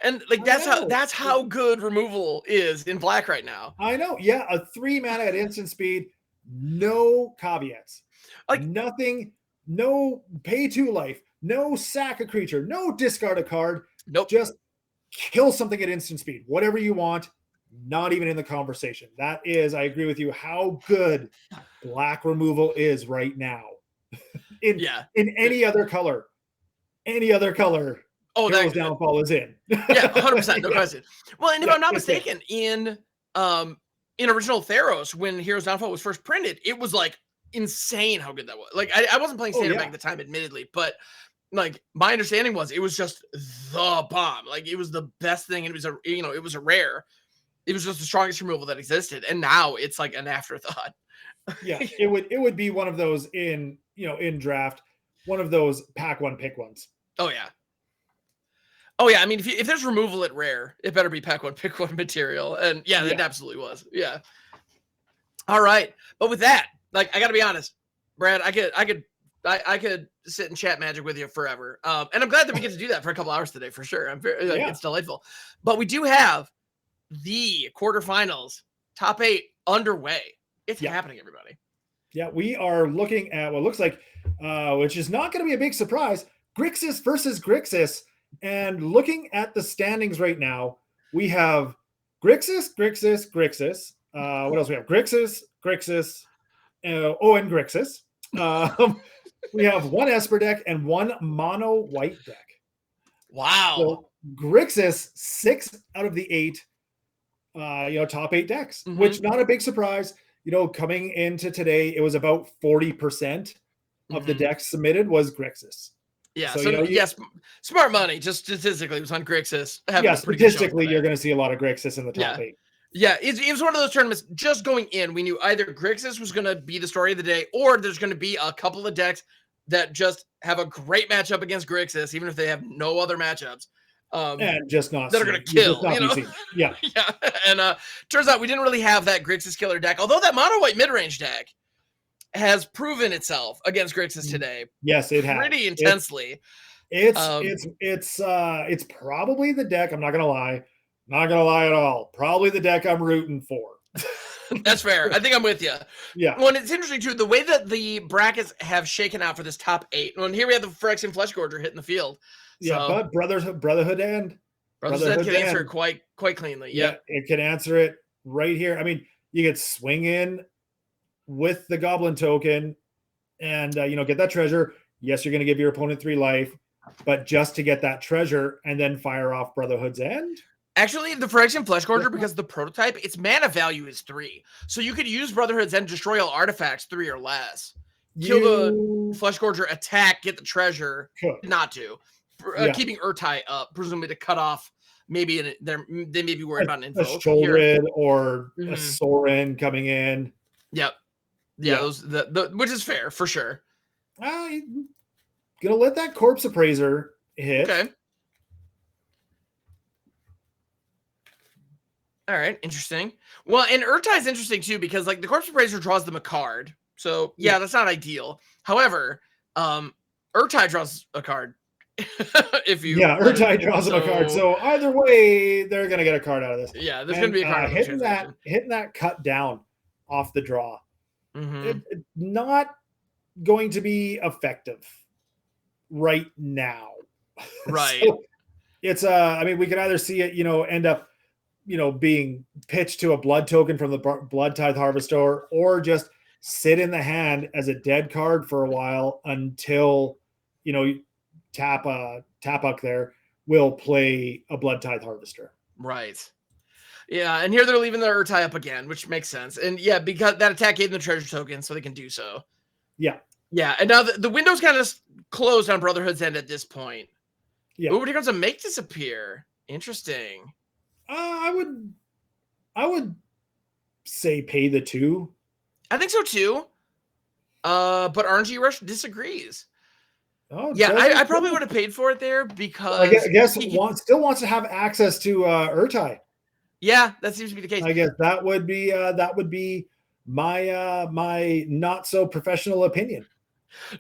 And like that's how good removal is in black right now. I know. Yeah, a 3 mana at instant speed, no caveats. Like nothing, no pay 2 life, no sack a creature, no discard a card. Nope. Just kill something at instant speed. Whatever you want, not even in the conversation. That is, I agree with you, how good black removal is right now. in any other color. Any other color. Oh, Hero's Downfall is in. Yeah, 100%, no question. Well, and if I'm not mistaken, in original Theros, when Hero's Downfall was first printed, it was like insane how good that was. Like I wasn't playing Standard back at the time, admittedly, but like my understanding was it was just the bomb. Like it was the best thing, and it was a rare. It was just the strongest removal that existed, and now it's like an afterthought. Yeah, it would be one of those in draft, one of those pack one pick ones. Oh yeah. Oh yeah, I mean, if there's removal at rare, it better be pack one, pick one material, and yeah, it absolutely was. Yeah. All right, but with that, like, I got to be honest, Brad, I could sit and chat Magic with you forever, and I'm glad that we get to do that for a couple hours today, for sure. I'm very it's delightful. But we do have the quarterfinals, top 8 underway. It's happening, everybody. Yeah, we are looking at what looks like, which is not going to be a big surprise, Grixis versus Grixis. And looking at the standings right now, we have Grixis. What else we have? Grixis, and Grixis. We have one Esper deck and one mono white deck. Wow. So Grixis, 6 out of the 8, top 8 decks, which not a big surprise. Coming into today, it was about 40% of the decks submitted was Grixis. Yeah, so yes, smart money. Just statistically, it was on Grixis. Statistically, you're going to see a lot of Grixis in the top 8. Yeah, it was one of those tournaments. Just going in, we knew either Grixis was going to be the story of the day, or there's going to be a couple of decks that just have a great matchup against Grixis, even if they have no other matchups. And just not that are going to kill. Yeah. Yeah. And turns out we didn't really have that Grixis killer deck, although that mono white mid range deck has proven itself against Grixis today. Yes, it has pretty intensely. It's probably the deck. I'm not gonna lie at all. Probably the deck I'm rooting for. That's fair. I think I'm with you. Yeah. Well, and it's interesting too, the way that the brackets have shaken out for this top 8. Well, and here we have the Phyrexian Fleshgorger hitting the field. Yeah, so, but Brotherhood can answer it quite cleanly. Yeah, it can answer it right here. I mean, you could swing in with the Goblin token and get that treasure. Yes, you're going to give your opponent 3 life, but just to get that treasure and then fire off Brotherhood's End. Actually, the Phyrexian Fleshgorger, because the prototype, its mana value is 3. So you could use Brotherhood's End, destroy all artifacts 3 or less. Kill the Fleshgorger, attack, get the treasure. Not to. Keeping Urtai up, presumably to cut off. Maybe they may be worried about an invoke. A Shouldered or a Sorin coming in. Yep. Yeah, those which is fair for sure. Gonna let that Corpse Appraiser hit. Okay. All right, interesting. Well, and Urtai is interesting too because like the Corpse Appraiser draws them a card, so that's not ideal. However, Urtai draws a card. Urtai draws them a card. So either way, they're gonna get a card out of this. Yeah, there's gonna be a card. Hitting that cut down off the draw. It's not going to be effective right now. Right. So it's I mean, we could either see it, end up, being pitched to a blood token from the Blood Tithe Harvester, or just sit in the hand as a dead card for a while until, Tap up there will play a Blood Tithe Harvester. Right. Yeah, and here they're leaving their Urtai up again, which makes sense. And yeah, because that attack gave them the treasure token, so they can do so. Yeah. Yeah, and now the window's kind of closed on Brotherhood's End at this point. Yeah. Ooh, here comes a Make Disappear. Interesting. I would say pay the 2. I think so too. But RNG Rush disagrees. Oh, yeah, I probably would have paid for it there because I guess still wants to have access to Urtai. Yeah, that seems to be the case. I guess that would be my my not so professional opinion.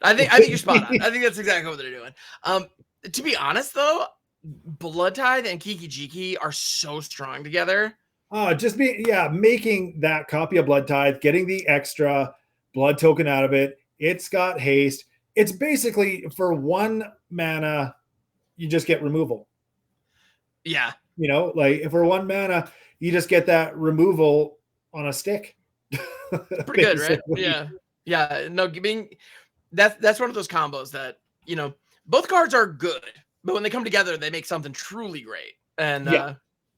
I think you're spot on. I think that's exactly what they're doing. To be honest though, Blood Tithe and Kiki Jiki are so strong together. Making that copy of Blood Tithe, getting the extra blood token out of it. It's got haste. It's basically for 1 mana, you just get removal. Yeah. Like for 1 mana, you just get that removal on a stick. Pretty good, right? Yeah. Yeah. No, that's one of those combos that, both cards are good, but when they come together, they make something truly great. And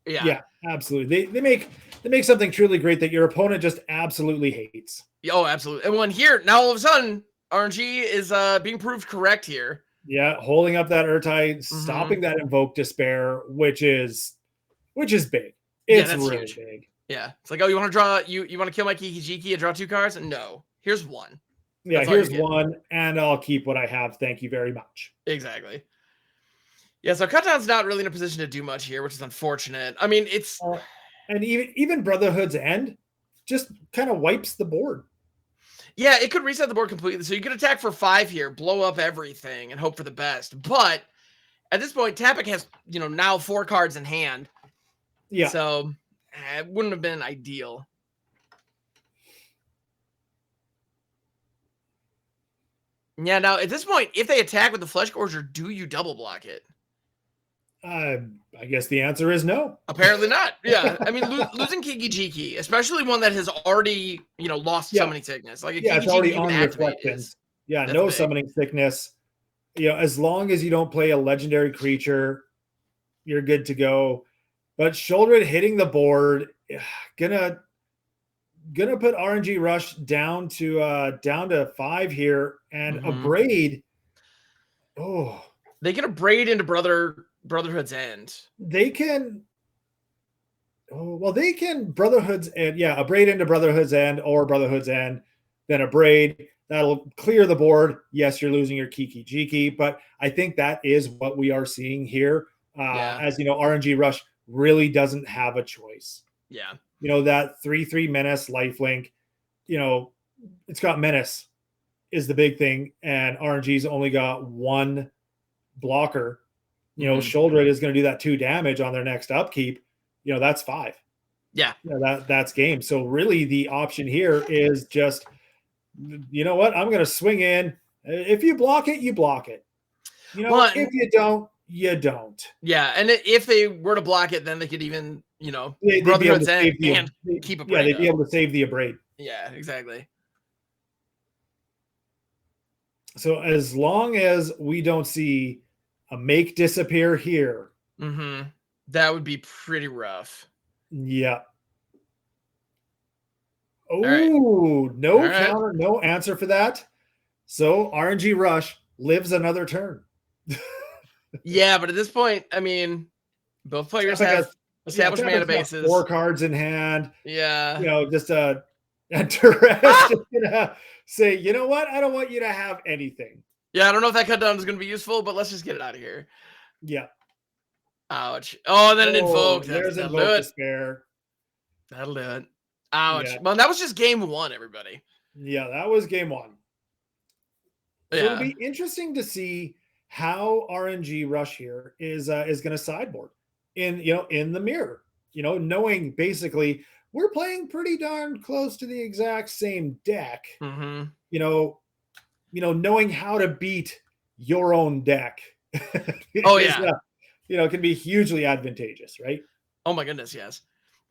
yeah, absolutely. They make something truly great that your opponent just absolutely hates. Oh, absolutely. And when here, now all of a sudden, RNG is being proved correct here. Yeah, holding up that Urtai, stopping that Invoke Despair, which is big. It's really huge. Big. Yeah. It's like, oh, you want to draw, you want to kill my Kiki Jiki and draw 2 cards? No. Here's 1. Yeah, here's 1, and I'll keep what I have. Thank you very much. Exactly. Yeah, so Cutdown's not really in a position to do much here, which is unfortunate. I mean, it's... and even Brotherhood's End just kind of wipes the board. Yeah, it could reset the board completely. So you could attack for 5 here, blow up everything, and hope for the best. But at this point, Tapik has, now 4 cards in hand. Yeah. So it wouldn't have been ideal. Yeah, now at this point, if they attack with the Flesh Gorger, do you double block it? I guess the answer is no. Apparently not. Yeah, I mean, losing Kiki Jiki, especially one that has already, lost summoning sickness. Like it's already on reflection. Yeah, no big. Summoning sickness. As long as you don't play a legendary creature, you're good to go. But Shoulder hitting the board, gonna put RNG Rush down to 5 here, and a braid. Oh, they get a braid into Brotherhood's End. They can. Oh, well, they can Brotherhood's End. Yeah, a braid into Brotherhood's End or Brotherhood's End, then a braid. That'll clear the board. Yes, you're losing your Kiki Jiki, but I think that is what we are seeing here. As RNG Rush really doesn't have a choice. Yeah. That 3/3 Menace lifelink, it's got Menace is the big thing, and RNG's only got 1 blocker. Shoulder is going to do that 2 damage on their next upkeep. That's 5. Yeah. That's game. So really the option here is just, you know what? I'm going to swing in. If you block it, you block it. If you don't, you don't. Yeah. And if they were to block it, then they could even, Brotherhood's End and keep a braid. Yeah, they'd be able to save the abrade. Yeah, exactly. So as long as we don't see a make disappear here, that would be pretty rough. Yeah. Oh, no counter, no answer for that. So RNG Rush lives another turn. Yeah, but at this point, I mean, both players have established mana bases. 4 cards in hand. Yeah. Just just gonna say, you know what? I don't want you to have anything. Yeah, I don't know if that cut down is going to be useful, but let's just get it out of here. Yeah. Ouch. Oh, and then an Invoke. There's Invoke Despair. That'll do it. Ouch. Yeah. Well, that was just game 1, everybody. Yeah, that was game 1. So it'll be interesting to see how RNG Rush here is going to sideboard in the mirror. Knowing basically we're playing pretty darn close to the exact same deck. Knowing how to beat your own deck. Can be hugely advantageous, right? Oh my goodness, yes.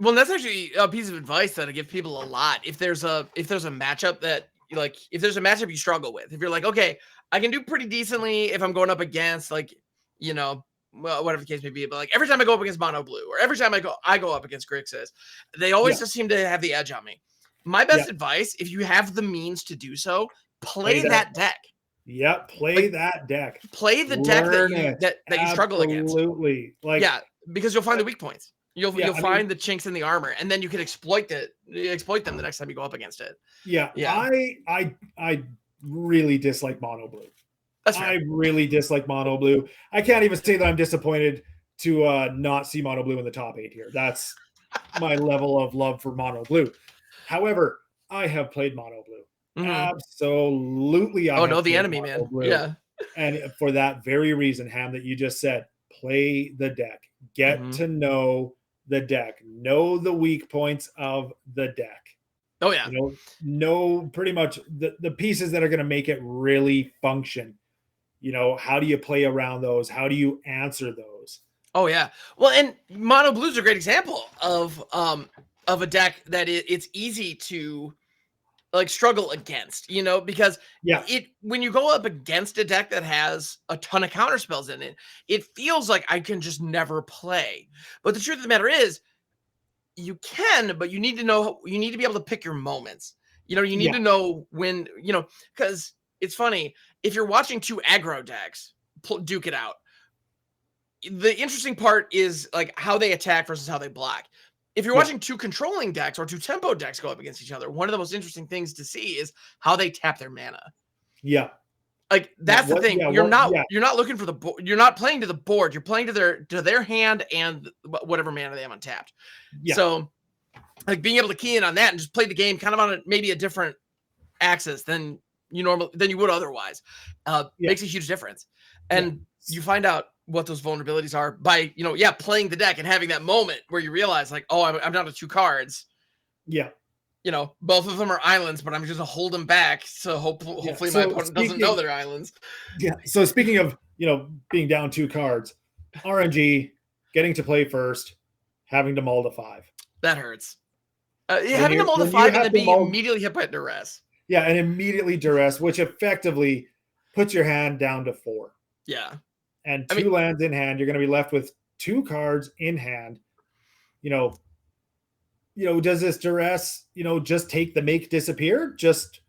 Well, that's actually a piece of advice that I give people a lot. If there's a matchup that if there's a matchup you struggle with, if you're like, okay, I can do pretty decently if I'm going up against whatever the case may be, but every time I go up against Mono Blue or every time I go up against Grixis, they always just seem to have the edge on me. My best advice, if you have the means to do so, play that deck. Yep, play that deck. Play the deck that you struggle against. Absolutely. Because you'll find the weak points. You'll find the chinks in the armor, and then you can exploit them the next time you go up against it. Yeah. I really dislike Mono Blue. I really dislike Mono Blue. I can't even say that I'm disappointed to not see Mono Blue in the top 8 here. That's my level of love for Mono Blue. However, I have played Mono Blue. Absolutely. The enemy, man. Blue. Yeah. And for that very reason, Ham, that you just said, play the deck. Get to know the deck. Know the weak points of the deck. Oh yeah. Know pretty much the pieces that are going to make it really function. How do you play around those? How do you answer those? Oh yeah. Well, and Mono Blue's a great example of a deck that it's easy to like struggle against, because when you go up against a deck that has a ton of counter spells in it, it feels like I can just never play. But the truth of the matter is you can, but you need to be able to pick your moments. You need to know when, because it's funny, if you're watching two aggro decks duke it out, the interesting part is like how they attack versus how they block. If you're watching two controlling decks or two tempo decks go up against each other, one of the most interesting things to see is how they tap their mana. Yeah. Like that's the thing. You're not looking for the board. You're not playing to the board. You're playing to their hand and whatever mana they have untapped. Yeah. So like being able to key in on that and just play the game kind of on maybe a different axis than you would otherwise makes a huge difference. And you find out what those vulnerabilities are by, playing the deck and having that moment where you realize like, oh, I'm down to 2 cards. Yeah. Both of them are islands, but I'm just going to hold them back. So hopefully my opponent doesn't know they're islands. Yeah. So speaking of, being down 2 cards, RNG, getting to play first, having to mull to 5. That hurts. Having to mull to 5 and then being immediately hit by duress. Yeah. And immediately duress, which effectively puts your hand down to 4. Yeah. And 2 lands in hand, you're going to be left with 2 cards in hand. Does this duress, just take the make disappear just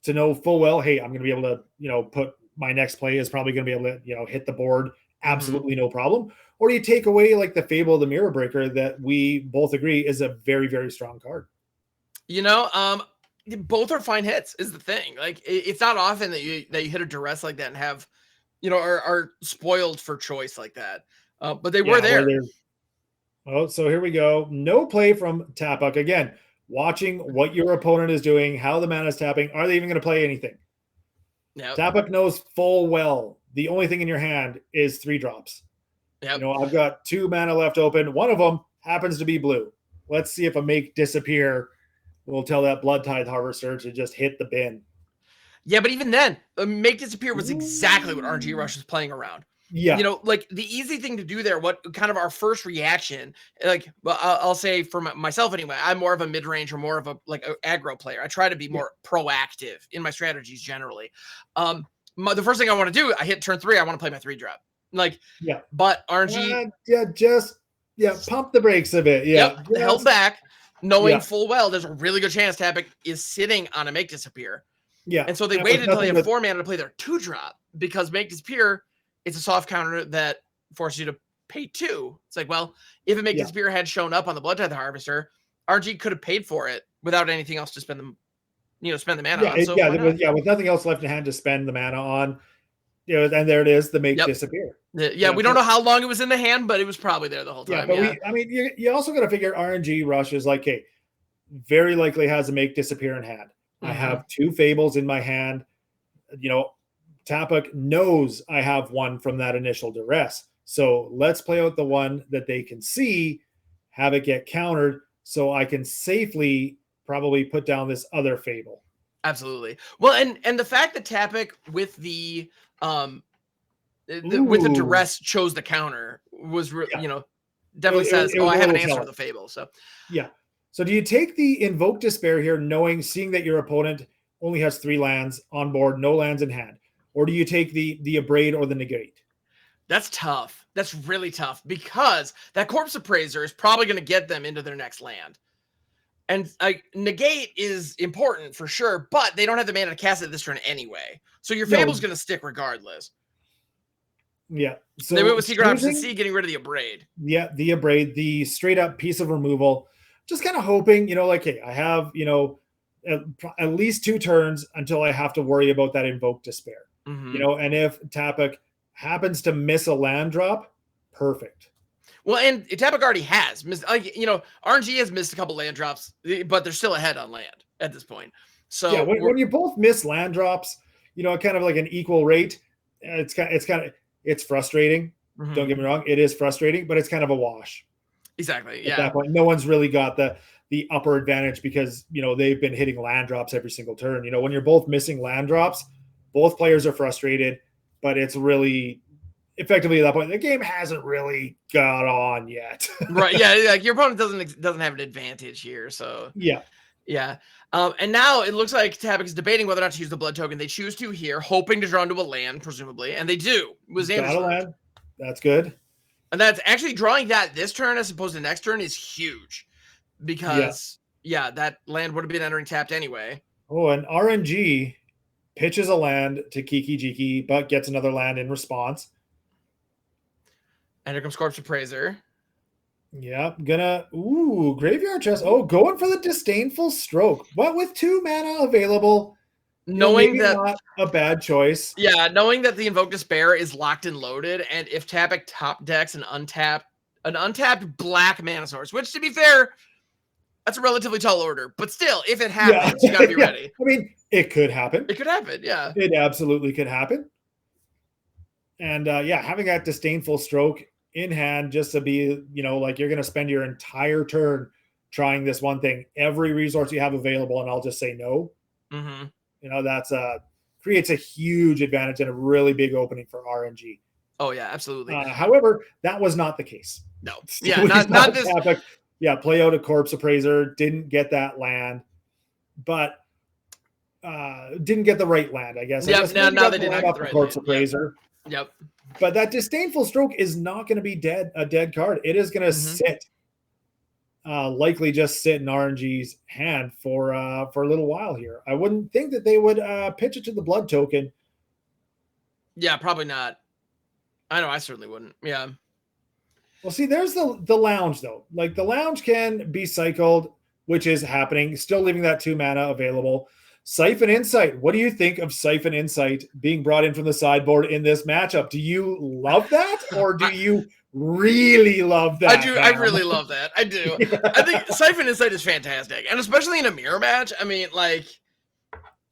to know full well, hey, I'm going to be able to, put my next play is probably going to be able to, hit the board absolutely no problem? Or do you take away like the Fable of the Mirror Breaker that we both agree is a very, very strong card? Both are fine hits is the thing. Like it's not often that you hit a duress like that and have are spoiled for choice like that. But they were there. Oh, so here we go. No play from Tapuck. Again, watching what your opponent is doing, how the mana is tapping. Are they even going to play anything? Yep. Tapuck knows full well the only thing in your hand is 3 drops. Yep. I've got 2 mana left open. One of them happens to be blue. Let's see if a make disappear will tell that Blood Tithe Harvester to just hit the bin. Yeah, but even then, make disappear was exactly what RNG Rush was playing around. Yeah. Like the easy thing to do there, what kind of our first reaction, like, well, I'll say for myself anyway, I'm more of a mid-range or more of a aggro player. I try to be more proactive in my strategies generally. The first thing I want to do, I hit turn 3, I want to play my 3-drop. But RNG. Pump the brakes a bit. Held back, knowing full well there's a really good chance Tapuck is sitting on a make disappear. Yeah. And so they waited until they have 4 mana to play their 2-drop because make disappear, it's a soft counter that forces you to pay 2. It's like, well, if a make disappear had shown up on the Blood Tithe Harvester, RNG could have paid for it without anything else to spend the mana on. So with nothing else left in hand to spend the mana on, and there it is, the make disappear. We don't know how long it was in the hand, but it was probably there the whole time. But you also got to figure RNG Rush is like, hey, very likely has a make disappear in hand. I have 2 Fables in my hand. Tapuck knows I have one from that initial duress. So let's play out the one that they can see, have it get countered so I can safely probably put down this other Fable. Absolutely. Well, and the fact that Tapuck with the duress chose the counter was definitely says, I have an answer to the Fable. So So do you take the Invoke Despair here, seeing that your opponent only has 3 lands on board, no lands in hand? Or do you take the Abrade or the Negate? That's tough. That's really tough because that Corpse Appraiser is probably going to get them into their next land. And Negate is important for sure, but they don't have the mana to cast it this turn anyway. So your Fable's going to stick regardless. Yeah. So they went with Secret Option C, getting rid of the Abrade. Yeah, the Abrade, the straight up piece of removal. Just kind of hoping, hey, I have, at least 2 turns until I have to worry about that Invoke Despair. And if Tapuck happens to miss a land drop, perfect. Well, and Tapuck already has missed, RNG has missed a couple land drops, but they're still ahead on land at this point. So when you both miss land drops, kind of like an equal rate, it's frustrating. Don't get me wrong, it is frustrating, but it's kind of a wash. Exactly. At Yeah. that point, no one's really got the upper advantage because, you know, they've been hitting land drops every single turn. You know, when you're both missing land drops, both players are frustrated, but it's really effectively at that point, the game hasn't really got on yet. Right. Yeah. Like your opponent doesn't have an advantage here. So Yeah. yeah. And now it looks like Tabak is debating whether or not to use the blood token. They choose to here, hoping to draw into a land, presumably, and they do. It was Got a land. That's good. And that's actually drawing that this turn as opposed to next turn is huge because yeah, that land would have been entering tapped anyway. Oh, and RNG pitches a land to Kiki Jiki, but gets another land in response. And here comes Corpse Appraiser. Yeah, graveyard chest. Oh, going for the disdainful stroke. But with 2 mana available, Knowing that not a bad choice. Yeah, knowing that the Invoke Despair is locked and loaded, and if Tabak top decks an untapped black mana source, which to be fair, that's a relatively tall order, but still, if it happens, you gotta be ready. I mean, it could happen. It could happen, yeah. It absolutely could happen. And having that disdainful stroke in hand just to be, you know, like you're going to spend your entire turn trying this one thing, every resource you have available, and I'll just say no. Mm-hmm. You know, that's creates a huge advantage and a really big opening for RNG. Oh yeah, absolutely. However, that was not the case. No, yeah, not this. Epic. Yeah, play out a Corpse Appraiser, didn't get that land, but didn't get the right land, I guess. Yeah, now they didn't get get the right Corpse Appraiser. Yep. But that disdainful stroke is not going to be a dead card. It is going to sit, likely just sit in RNG's hand for a little while here. I wouldn't think that they would pitch it to the blood token. Yeah, probably not. I know, I certainly wouldn't. Yeah. Well, see, there's the lounge though. Like the lounge can be cycled, which is happening. Still leaving that 2 mana available. Siphon Insight. What do you think of Siphon Insight being brought in from the sideboard in this matchup? Do you love that, or do you really love that? I do. I really love that. I do. Yeah. I think Siphon Insight is fantastic, and especially in a mirror match. I mean, like,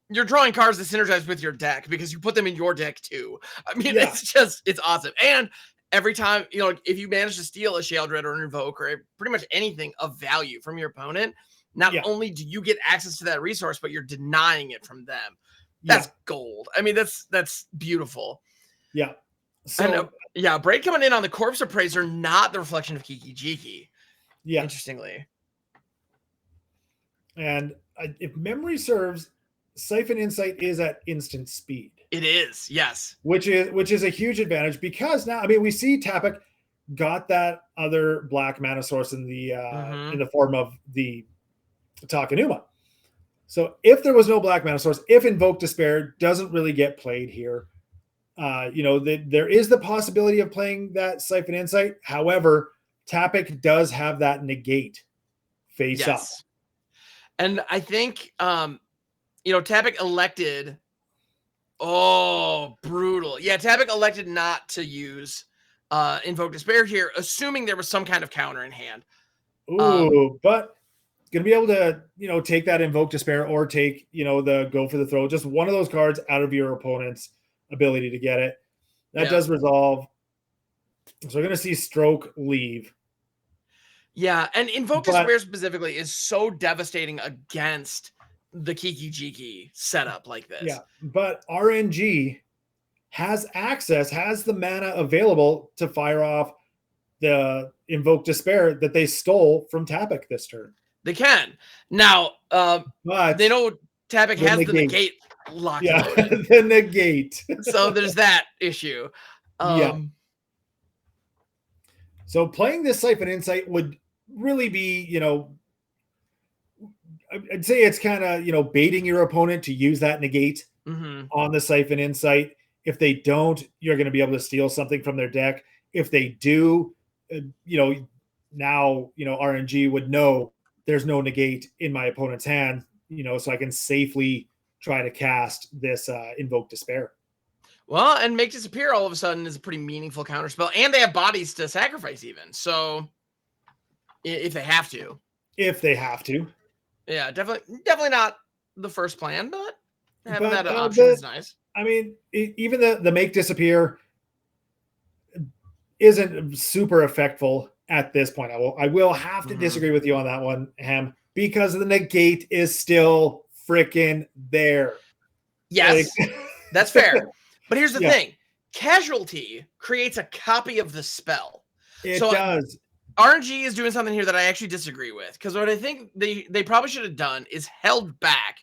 you're drawing cards that synergize with your deck because you put them in your deck too. I mean, it's awesome. And every time, you know, if you manage to steal a Sheoldred or an Invoke or pretty much anything of value from your opponent, not only do you get access to that resource, but you're denying it from them. That's gold. I mean, that's beautiful. Yeah. So Braid coming in on the Corpse Appraiser, not the reflection of Kiki Jiki. Yeah. Interestingly. And if memory serves, Siphon Insight is at instant speed. It is, yes. Which is a huge advantage because now, I mean, we see Tapik got that other black mana source in the form of the Takenuma. So if there was no black mana source, if Invoke Despair doesn't really get played here, there is the possibility of playing that Siphon Insight. However, Tapik does have that negate face up. And I think, Tapik elected. Oh, brutal. Yeah, Tapik elected not to use Invoke Despair here, assuming there was some kind of counter in hand. But going to be able to, take that Invoke Despair or take, the Go for the Throw, just one of those cards out of your opponent's ability to get it. That does resolve. So we're going to see Stroke leave. Yeah, and Invoke Despair specifically is so devastating against the Kiki Jiki setup like this. Yeah, but RNG has the mana available to fire off the Invoke Despair that they stole from Tapik this turn. They can. Now, but they know Tapik has the negate locked. Yeah, the negate. So there's that issue. So playing this Siphon Insight would really be, I'd say it's kind of, baiting your opponent to use that negate on the Siphon Insight. If they don't, you're going to be able to steal something from their deck. If they do, now, RNG would know there's no negate in my opponent's hand, so I can safely try to cast this Invoke Despair. Well, and Make Disappear all of a sudden is a pretty meaningful counterspell, and they have bodies to sacrifice even. So if they have to. Yeah, definitely not the first plan, but having that option is nice. I mean, even the Make Disappear, isn't super effectful at this point. I will have to disagree with you on that one, Ham, because the negate is still freaking there. Yes, like, that's fair. But here's the Yeah. thing. Casualty creates a copy of the spell. It does. RNG is doing something here that I actually disagree with, because what I think they probably should have done is held back.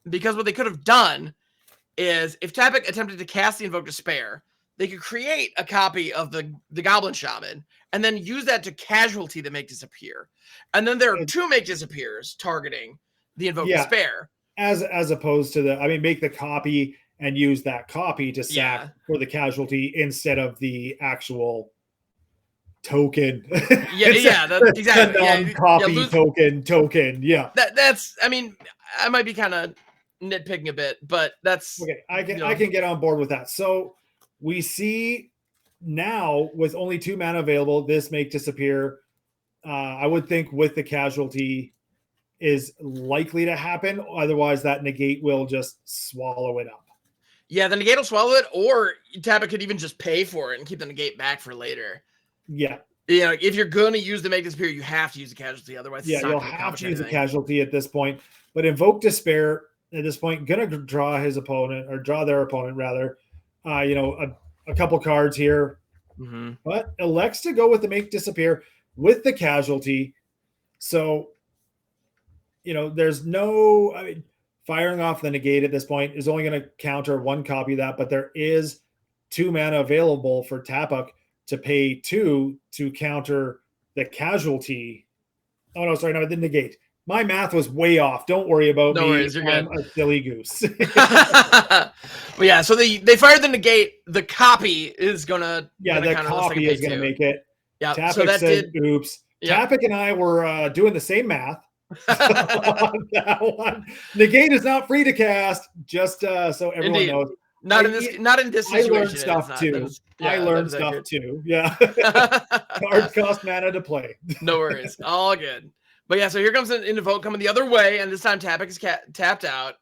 Because what they could have done is, if Tapik attempted to cast the Invoke Despair, they could create a copy of the Goblin Shaman and then use that to casualty the Make Disappear. And then there are two Make Disappears targeting the Invoke Despair. As opposed to make the copy and use that copy to sack for the casualty instead of the actual token. Exactly. Non-copy token. Yeah. That's, I might be kind of nitpicking a bit, but that's okay. I can get on board with that. So we see now, with only 2 mana available, this Make Disappear, I would think with the casualty, is likely to happen. Otherwise, that negate will just swallow it up. Yeah, the negate will swallow it, or Tapik could even just pay for it and keep the negate back for later. Yeah. If you're going to use the Make Disappear, you have to use the casualty. Otherwise, you'll have to use the casualty at this point. But Invoke Despair at this point, going to draw his opponent, or draw their opponent rather, a couple cards here. But elects to go with the Make Disappear with the casualty. So, there's no, firing off the negate at this point is only going to counter 1 copy of that, but there is 2 mana available for Tapik to pay 2 to counter the casualty. Oh, no, sorry, no, the negate. My math was way off. Don't worry about me. Worries, you're I'm good. a silly goose. Well, yeah, so they fired the negate. The copy is going to... Yeah, the copy is going to make it. Yeah, Tapik so that says, oops. Yeah. Tapik and I were doing the same math. On that one. Negate is not free to cast, just so everyone knows. Not in this situation. I learned stuff too. I learned stuff too. Yeah. Cards cost mana to play. No worries. All good. But yeah, so here comes an Invoke coming the other way, and this time Tapik is tapped out.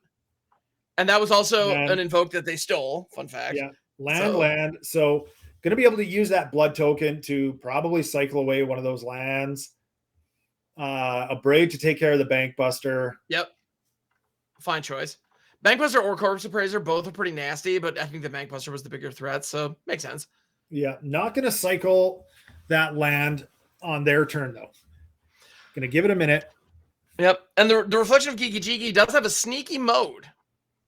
And that was also an Invoke that they stole. Fun fact. Yeah. Land. So going to be able to use that blood token to probably cycle away one of those lands. A Braid to take care of the Bank Buster. Yep. Fine choice. Bank Buster or Corpse Appraiser, both are pretty nasty, but I think the Bank Buster was the bigger threat, so makes sense. Yeah, not going to cycle that land on their turn, though. Going to give it a minute. Yep, and the Reflection of Geeky Cheeky does have a sneaky mode.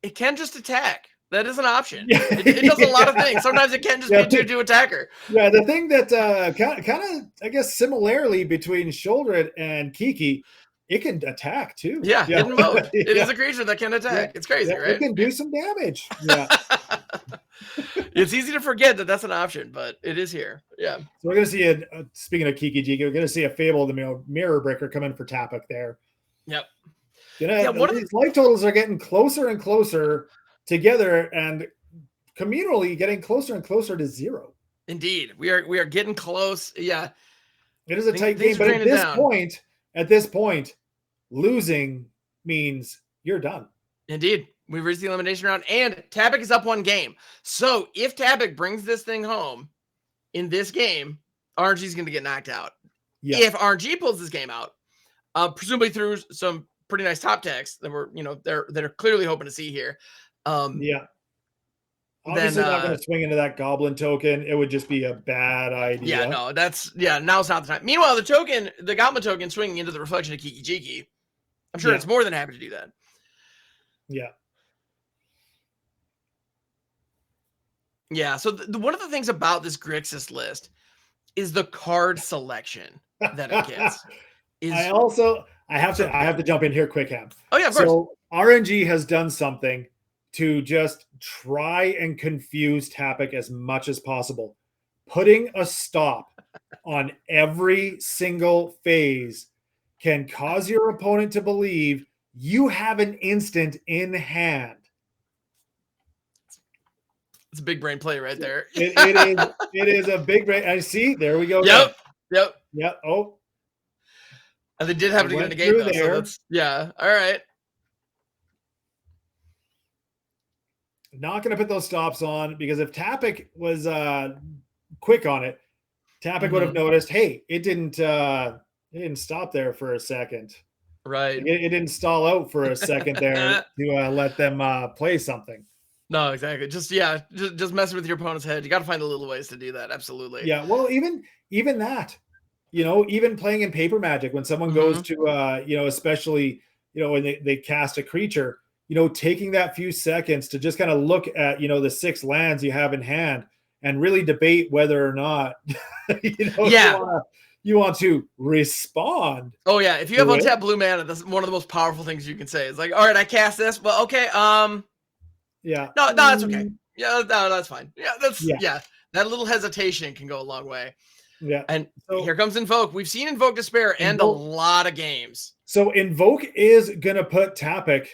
It can just attack. That is an option. It does a lot of things. Sometimes it can just be a 2/2 attacker. Yeah, the thing that kind of, I guess, similarly between Shoulder and Kiki, it can attack too. Yeah. Hidden mode. It is a creature that can attack. It's crazy, right? It can do some damage. Yeah. It's easy to forget that that's an option, but it is here. Yeah. So we're going to see speaking of Kiki Jiki, we're going to see a Fable of the Mirror Breaker come in for Tapik there. Yep. These life totals are getting closer and closer together, and communally getting closer and closer to 0. Indeed, we are getting close. Yeah, it is a tight game, but at this point, losing means you're done. Indeed, we've reached the elimination round, and Tapik is up 1 game. So if Tapik brings this thing home in this game, RNG is going to get knocked out. Yeah. If RNG pulls this game out, presumably through some pretty nice top decks that we're they're clearly hoping to see here. Obviously not going to swing into that goblin token. It would just be a bad idea. Yeah, no, now's not the time. Meanwhile, the goblin token swinging into the Reflection of Kiki Jiki, I'm sure it's more than happy to do that. Yeah. Yeah, so one of the things about this Grixis list is the card selection that it gets. I have to jump in here quick, Ham. Oh yeah, of course. So RNG has done something to just try and confuse Tapik as much as possible. Putting a stop on every single phase can cause your opponent to believe you have an instant in hand. It's a big brain play right there. It is a big brain. I see. There we go. Yep. Oh. And they did have to get in the game, though. So that's, all right. Not going to put those stops on, because if Tapik was quick on it, Tapik would have noticed, hey, it didn't stop there for a second. Right. It didn't stall out for a second there to let them play something. No, exactly. Just messing with your opponent's head. You got to find the little ways to do that. Absolutely. Yeah. Well, even that, even playing in paper Magic, when someone goes to, especially, when they cast a creature, taking that few seconds to just kind of look at, the 6 lands you have in hand and really debate whether or not, you want to respond. Oh yeah. If you have untapped blue mana, that's one of the most powerful things you can say. It's like, all right, I cast this, but okay. Yeah. No, that's okay. Yeah, no, that's fine. Yeah, that little hesitation can go a long way. Yeah. And so, here comes Invoke. We've seen Invoke Despair end a lot of games. So Invoke is gonna put Tapik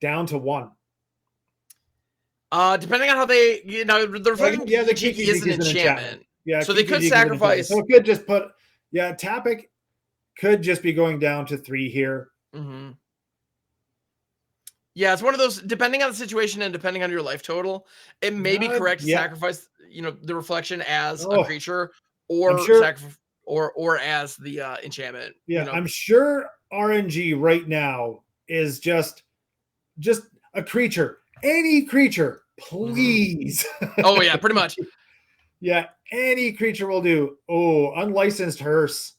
down to 1. Depending on how they, the reflection Kiki is an enchantment. Yeah. So they could sacrifice. So it could just put, Tapik could just be going down to 3 here. Mm-hmm. Yeah, it's one of those, depending on the situation and depending on your life total, it may be correct to sacrifice, the reflection as a creature or or as the enchantment. Yeah, I'm sure RNG right now is just a creature. Any creature, please. Oh yeah, pretty much. Yeah, any creature will do. Oh, unlicensed hearse.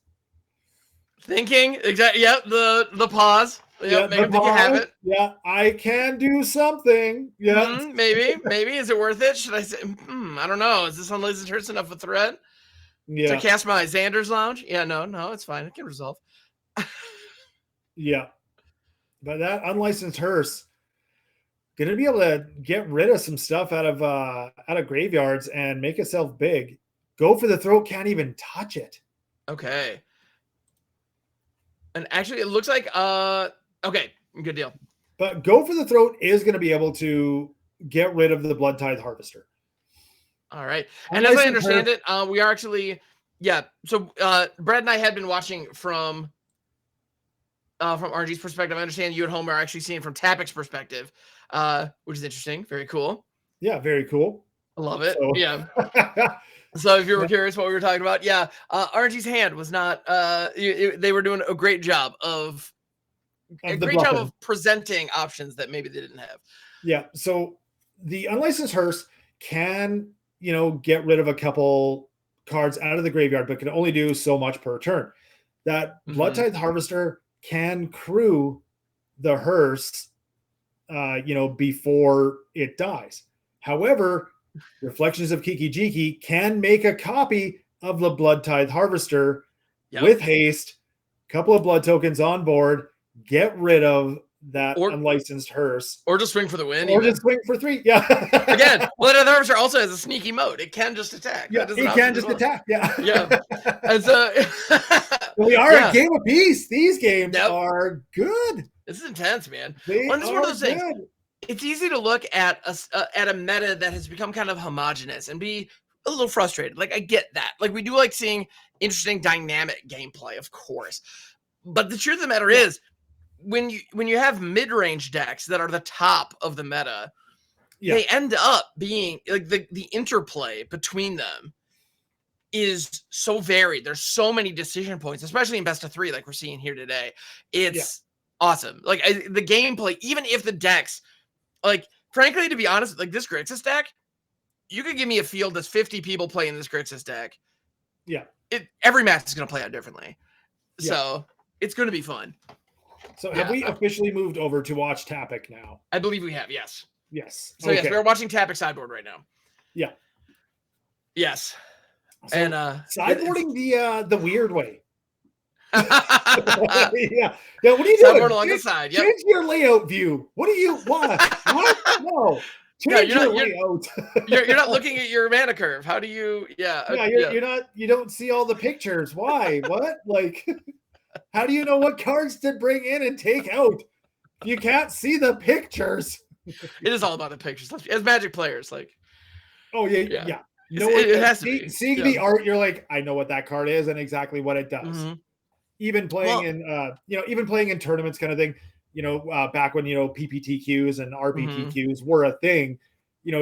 Thinking, exactly. Yep, the pause. Yeah, make them think you have it. Yeah, I can do something. Yeah, maybe. Is it worth it? Should I say? I don't know. Is this unlicensed hearse enough of a threat? Yeah. To cast my Xander's Lounge? Yeah, no, it's fine. It can resolve. Yeah, but that unlicensed hearse gonna be able to get rid of some stuff out of graveyards and make itself big. Go for the throat, can't even touch it. Okay. And actually, it looks like okay, good deal. But Go for the Throat is going to be able to get rid of the Blood Tithe Harvester. All right. And as I understand it, we are actually, so Brad and I had been watching from RG's perspective. I understand you at home are actually seeing from Tapik's perspective, which is interesting. Very cool. Yeah, very cool. I love it. So. Yeah. So if you were curious what we were talking about, RNG's hand was not, they were doing a great job of presenting options that maybe they didn't have. Yeah. So the unlicensed hearse can, get rid of a couple cards out of the graveyard, but can only do so much per turn. That Blood Tithe Harvester can crew the hearse, before it dies. However, Reflections of Kiki Jiki can make a copy of the Blood Tithe Harvester with haste, couple of blood tokens on board, get rid of that unlicensed hearse. Or just swing for the win. Or just swing for 3. Yeah. Again, Blood Tithe Harvester also has a sneaky mode. It can just attack. Yeah, it can just attack. Yeah. Yeah. And so we are a game apiece. These games are good. This is intense, man. It's one of those things. It's easy to look at a meta that has become kind of homogenous and be a little frustrated. Like, I get that. Like, we do like seeing interesting dynamic gameplay, of course. But the truth of the matter is, when you have mid-range decks that are the top of the meta, they end up being like the interplay between them is so varied. There's so many decision points, especially in best of 3, like we're seeing here today. It's awesome. Like the gameplay, even if the decks, like, frankly, to be honest, like this Grixis deck, you could give me a field that's 50 people playing this Grixis deck. Yeah. Every match is going to play out differently. Yeah. So it's going to be fun. So have we officially moved over to watch Tapik now? I believe we have, yes. Yes. So yes, we're watching Tapik sideboard right now. Yeah. Yes. So and sideboarding the weird way. Yeah. What are you doing? Along the side. Yep. Change your layout view. What do you want? What? No. Change your layout. You're not looking at your mana curve. How do you? You're not. You don't see all the pictures. Why? What? Like, how do you know what cards to bring in and take out? You can't see the pictures. It is all about the pictures. As Magic players, like. Oh yeah. No, it has to be. Seeing the art, you're like, I know what that card is and exactly what it does. Mm-hmm. Even playing even playing in tournaments kind of thing, back when, PPTQs and RBTQs were a thing,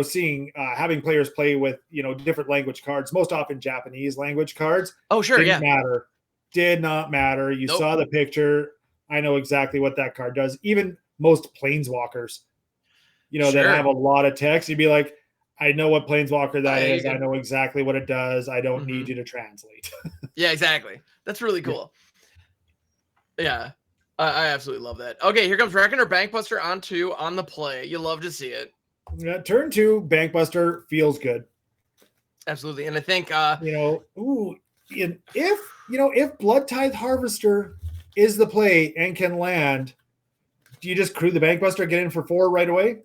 seeing having players play with different language cards, most often Japanese language cards. Oh, sure, Did not matter. You Nope. saw the picture. I know exactly what that card does. Even most planeswalkers, that have a lot of text, you'd be like, I know what planeswalker that is. I know exactly what it does. I don't need you to translate. Yeah, exactly. That's really cool. Yeah. I absolutely love that. Okay, here comes Reckoner Bankbuster on the play. You love to see it. Yeah, turn 2 Bankbuster feels good. Absolutely. And I think if Blood Tithe Harvester is the play and can land, do you just crew the Bankbuster, get in for 4 right away?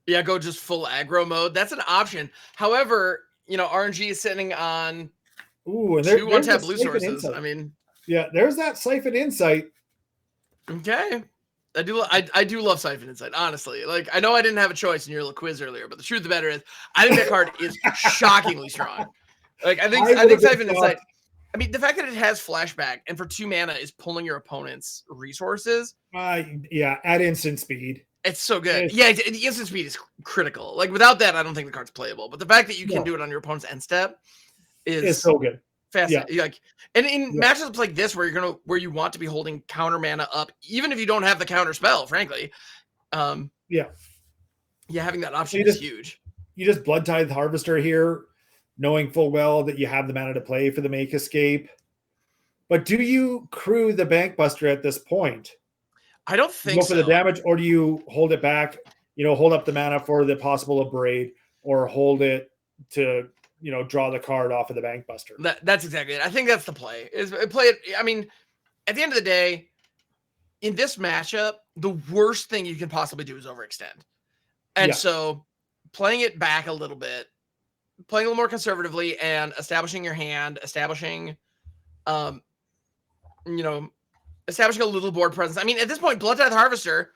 Yeah, go just full aggro mode. That's an option. However, RNG is sitting on 2 1-tap blue sources. Insight. I mean, yeah, there's that Siphon Insight. Okay. I do love Siphon Insight, honestly. Like, I know I didn't have a choice in your little quiz earlier, but the truth of the matter is, I think that card is shockingly strong. Like, I think Siphon Insight. I mean, the fact that it has flashback and for 2 mana is pulling your opponent's resources. Yeah, at instant speed. It's so good. The instant speed is critical. Like, without that, I don't think the card's playable. But the fact that you can do it on your opponent's end step is so good. Fascinating. Yeah. Like, and in matchups like this, where you want to be holding counter mana up, even if you don't have the counter spell, frankly, having that option is huge. You just Blood Tithe Harvester here, knowing full well that you have the mana to play for the Make Escape. But do you crew the Bankbuster at this point? I don't think so. For the damage, or do you hold it back? Hold up the mana for the possible Abrade, or hold it to draw the card off of the Bankbuster. That's exactly it. I think that's the play. Is play it. I mean, at the end of the day, in this matchup, the worst thing you can possibly do is overextend. And so playing it back a little bit, playing a little more conservatively and establishing your hand, establishing a little board presence. I mean, at this point, Blood Tithe Harvester,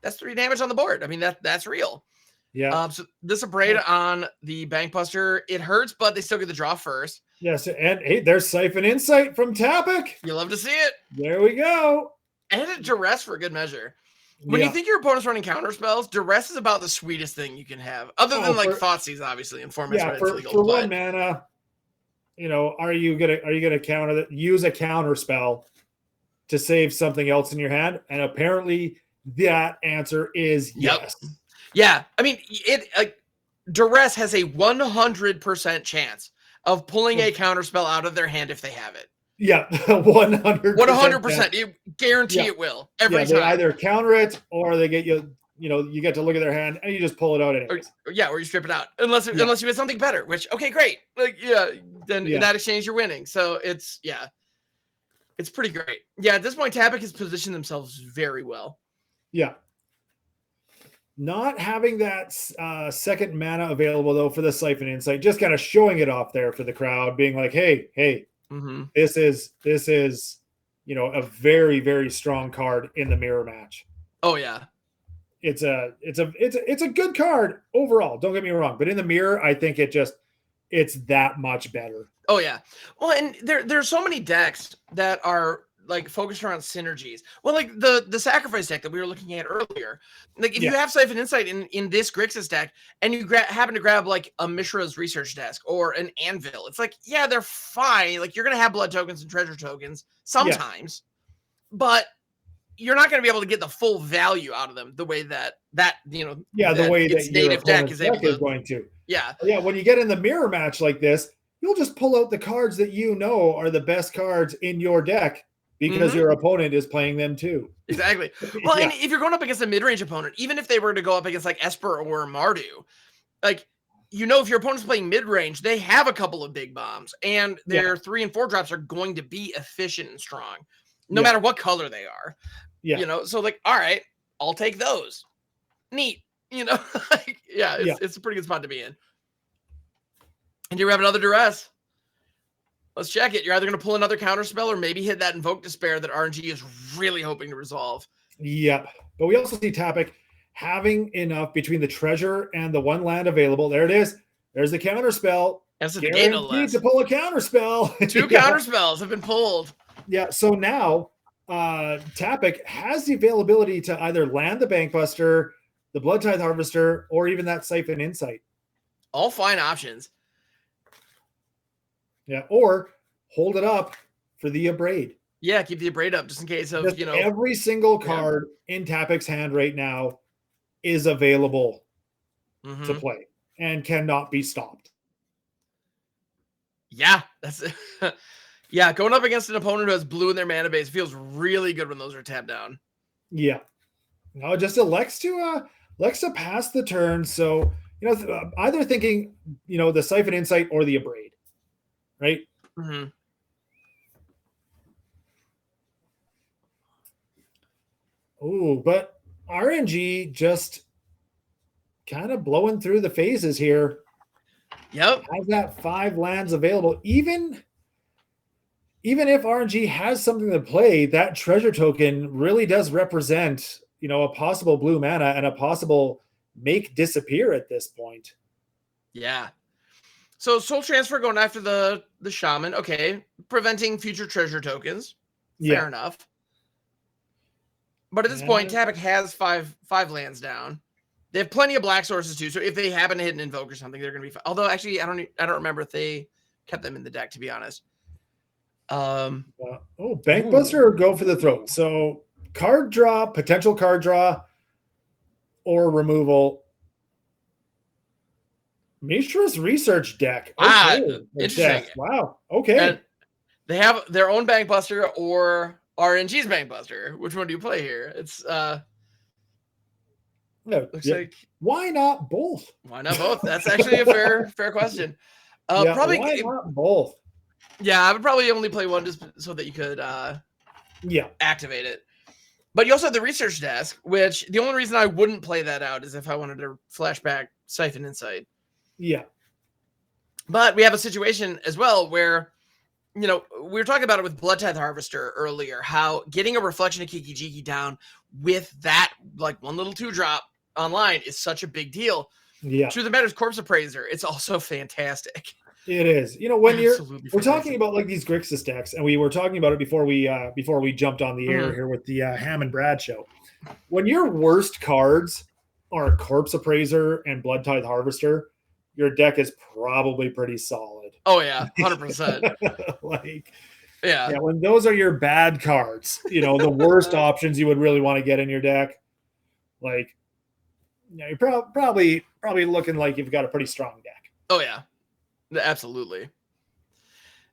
that's 3 damage on the board. I mean, that's real. Yeah. So this Abrade on the Bankbuster, it hurts, but they still get the draw first. Yes, and hey, there's Siphon Insight from Tapik. You love to see it. There we go. And a Duress for good measure. When you think your opponent's running counter spells, Duress is about the sweetest thing you can have, other than Thoughtseize, obviously, in formats where it's legal. For 1 mana, are you gonna counter that? Use a counter spell to save something else in your hand, and apparently that answer is yes. Yeah, I mean, Duress has a 100% chance of pulling a counterspell out of their hand if they have it. Yeah, 100%. 100%. You guarantee it will every time. They either counter it or they get you get to look at their hand and you just pull it out anyway. Or you strip it out. Unless you had something better, which, okay, great. Then in that exchange, you're winning. So it's pretty great. Yeah, at this point, Tapik has positioned themselves very well. Yeah. Not having that second mana available, though, for the Siphon Insight, just kind of showing it off there for the crowd, being like, hey, this is a very, very strong card in the mirror match. Oh, yeah. It's a good card overall, don't get me wrong, but in the mirror, I think it's that much better. Oh, yeah. Well, and there's so many decks that are like focused around synergies. Well, like the sacrifice deck that we were looking at earlier. Like if you have Siphon Insight in this Grixis deck and you happen to grab like a Mishra's Research Desk or an Anvil, it's like, yeah, they're fine. Like you're going to have blood tokens and treasure tokens sometimes, but you're not going to be able to get the full value out of them the way the way that native deck is going to. Yeah. When you get in the mirror match like this, you'll just pull out the cards that are the best cards in your deck because your opponent is playing them too. Exactly. Well, and if you're going up against a mid-range opponent, even if they were to go up against like Esper or Mardu, like, if your opponent's playing mid-range, they have a couple of big bombs and their 3 and 4 drops are going to be efficient and strong, no matter what color they are. Yeah. So like, all right, I'll take those. Neat. It's a pretty good spot to be in. And you have another Duress. Let's check it. You're either going to pull another counter spell or maybe hit that Invoke Despair that RNG is really hoping to resolve. Yep. But we also see Tapik having enough between the treasure and the 1 land available. There it is. There's the counter spell. That's the game, no less. To pull a counter spell. 2 counter spells have been pulled. Yeah. So now Tapik has the availability to either land the Bankbuster, the Blood Tithe Harvester, or even that Siphon Insight. All fine options. Yeah, or hold it up for the Abrade. Yeah, keep the Abrade up just in case of, Just every single card in Tapic's hand right now is available to play and cannot be stopped. Yeah, that's yeah, going up against an opponent who has blue in their mana base feels really good when those are tapped down. Yeah. No, just elects to pass the turn. So, either thinking, the Siphon Insight or the Abrade, right? Mm-hmm. Oh, but RNG just kind of blowing through the phases here. Yep. Has that 5 lands available. Even if RNG has something to play, that treasure token really does represent, a possible blue mana and a possible make disappear at this point. Yeah. So Soul Transfer going after the Shaman. Okay. Preventing future treasure tokens. Fair enough. But at this point, Tapic has five lands down. They have plenty of black sources too. So if they happen to hit an invoke or something, they're going to be fine. Although actually, I don't remember if they kept them in the deck, to be honest. Bankbuster or go for the throat. So card draw, potential card draw, or removal. Mishra's research deck. Okay. Interesting. Wow. Okay. And they have their own Bankbuster or RNG's Bankbuster. Which one do you play here? It's looks like why not both? Why not both? That's actually a fair question. Probably why not both? Yeah, I would probably only play one just so that you could activate it. But you also have the research desk, which the only reason I wouldn't play that out is if I wanted to flashback Siphon Insight. Yeah. But we have a situation as well where, we were talking about it with Bloodtithe Harvester earlier, how getting a Reflection of Kiki-Jiki down with that, like, one little 2-drop online is such a big deal. Yeah. Truth of the matter is Corpse Appraiser. It's also fantastic. It is. When we're talking about like these Grixis decks, and we were talking about it before we jumped on the air here with the Ham and Brad show. When your worst cards are Corpse Appraiser and Bloodtithe Harvester, your deck is probably pretty solid. Oh yeah, 100%. Yeah, when those are your bad cards, the worst options you would really want to get in your deck, you're probably looking like you've got a pretty strong deck. Oh yeah. Absolutely.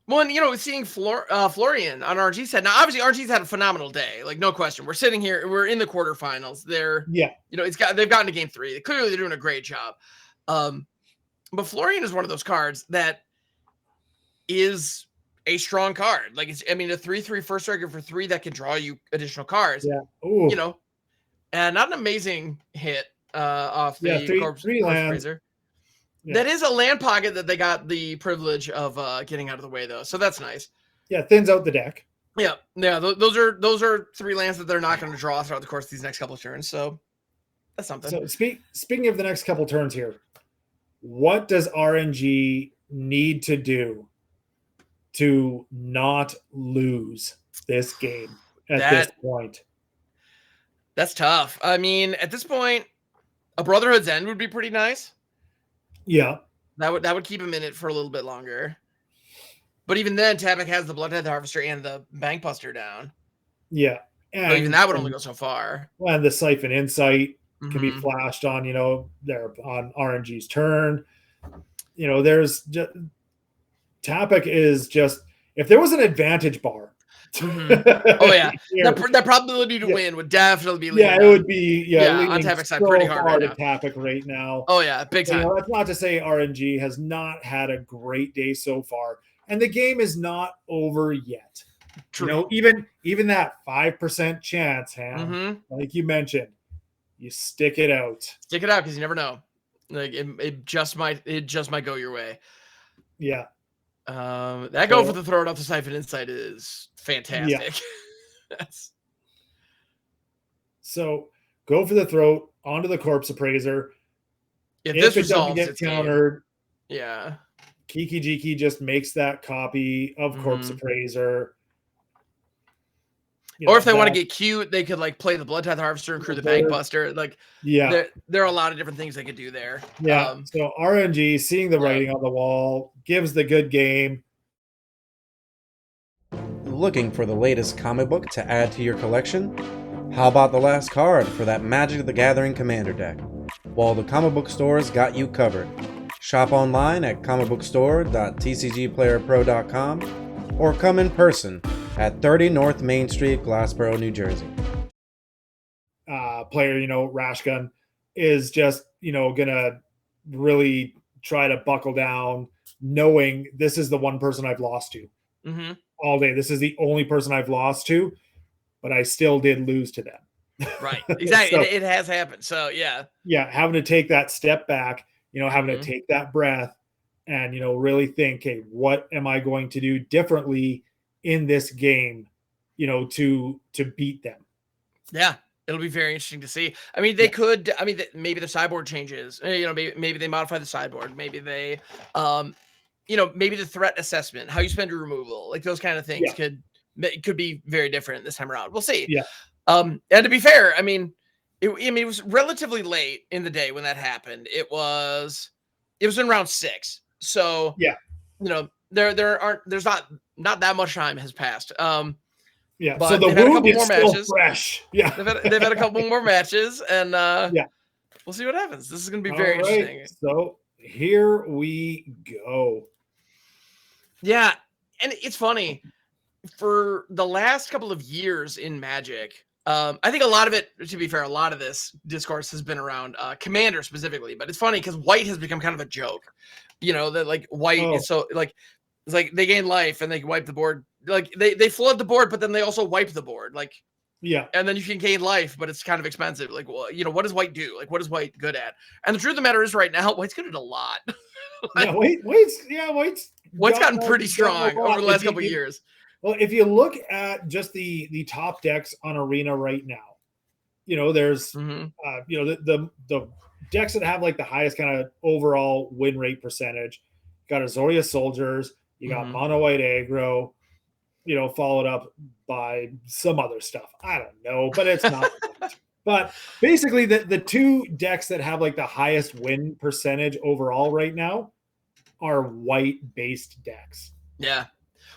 Well, seeing Florian on RNG's side. Now, obviously, RNG's had a phenomenal day. Like, no question. We're sitting here. We're in the quarterfinals. They've gotten to game 3. Clearly, they're doing a great job. But Florian is one of those cards that is a strong card. Like, a 3/3 first striker for 3 that can draw you additional cards. Yeah. Ooh. And not an amazing hit off the Corpse Appraiser. Yeah. That is a land pocket that they got the privilege of getting out of the way, though. So that's nice. Yeah, thins out the deck. Yeah. Those are 3 lands that they're not going to draw throughout the course of these next couple of turns. So that's something. So speaking of the next couple turns here, what does RNG need to do to not lose this game at this point? That's tough. At this point, a Brotherhood's End would be pretty nice. Yeah, that would keep him in it for a little bit longer. But even then, Tapic has the Bloodtithe Harvester and the Bankbuster down. Yeah, and even that would only go so far. And the Siphon Insight can be flashed on, there on RNG's turn. There's just Tapic is just, if there was an advantage bar. Oh yeah, that probability to win would definitely be. It would be on Tapic's side pretty hard right now. Tapic right now. Oh yeah, big time. That's not to say RNG has not had a great day so far, and the game is not over yet. True. Even that 5% chance, like you mentioned, you stick it out. Stick it out because you never know. Like it just might go your way. Yeah. That go for the throw it off the Siphon Insight is fantastic. Yeah. So go for the throat onto the Corpse Appraiser. If this it doesn't get countered, Kiki-Jiki just makes that copy of Corpse Appraiser. Or if they want to get cute, they could like play the Blood Tithe Harvester and crew the Bank Buster. Like, there are a lot of different things they could do there. Yeah. So RNG, seeing the writing on the wall, gives the good game. Looking for the latest comic book to add to your collection? How about the last card for that Magic the Gathering Commander deck? Well, the comic book stores got you covered. Shop online at comicbookstore.tcgplayerpro.com or come in person at 30 North Main Street, Glassboro, New Jersey. Player, Rashgun is just, gonna really try to buckle down, knowing this is the one person I've lost to all day. This is the only person I've lost to, but I still did lose to them. Right. Exactly. So, it has happened. So yeah. Yeah. Having to take that step back, having to take that breath and, really think, hey, what am I going to do differently in this game, to beat them? Yeah. It'll be very interesting to see. I mean, they could, maybe the sideboard changes, maybe they modify the sideboard. Maybe they, maybe the threat assessment, how you spend your removal, like those kind of things could be very different this time around. We'll see. Yeah. And to be fair, it was relatively late in the day when that happened. It was in round 6. So there's not that much time has passed. Yeah, but so the wound is still fresh. Yeah, they've had a couple more matches, and we'll see what happens. This is going to be very interesting. So here we go. Yeah, and it's funny, for the last couple of years in Magic, I think a lot of it, to be fair, a lot of this discourse has been around Commander specifically, but it's funny because White has become kind of a joke. That like White is so like, it's like they gain life and they can wipe the board. Like they flood the board, but then they also wipe the board. Like, and then you can gain life, but it's kind of expensive. Like, well, what does White do? Like, what is White good at? And the truth of the matter is, right now, White's good at a lot. Like, White's gotten pretty strong over the last couple of years. Well, if you look at just the top decks on Arena right now, there's the decks that have like the highest kind of overall win rate percentage. You got Azoria Soldiers, you got Mono White Aggro, followed up by some other stuff. I don't know, but it's not. But basically, the two decks that have like the highest win percentage overall right now are White-based decks. Yeah.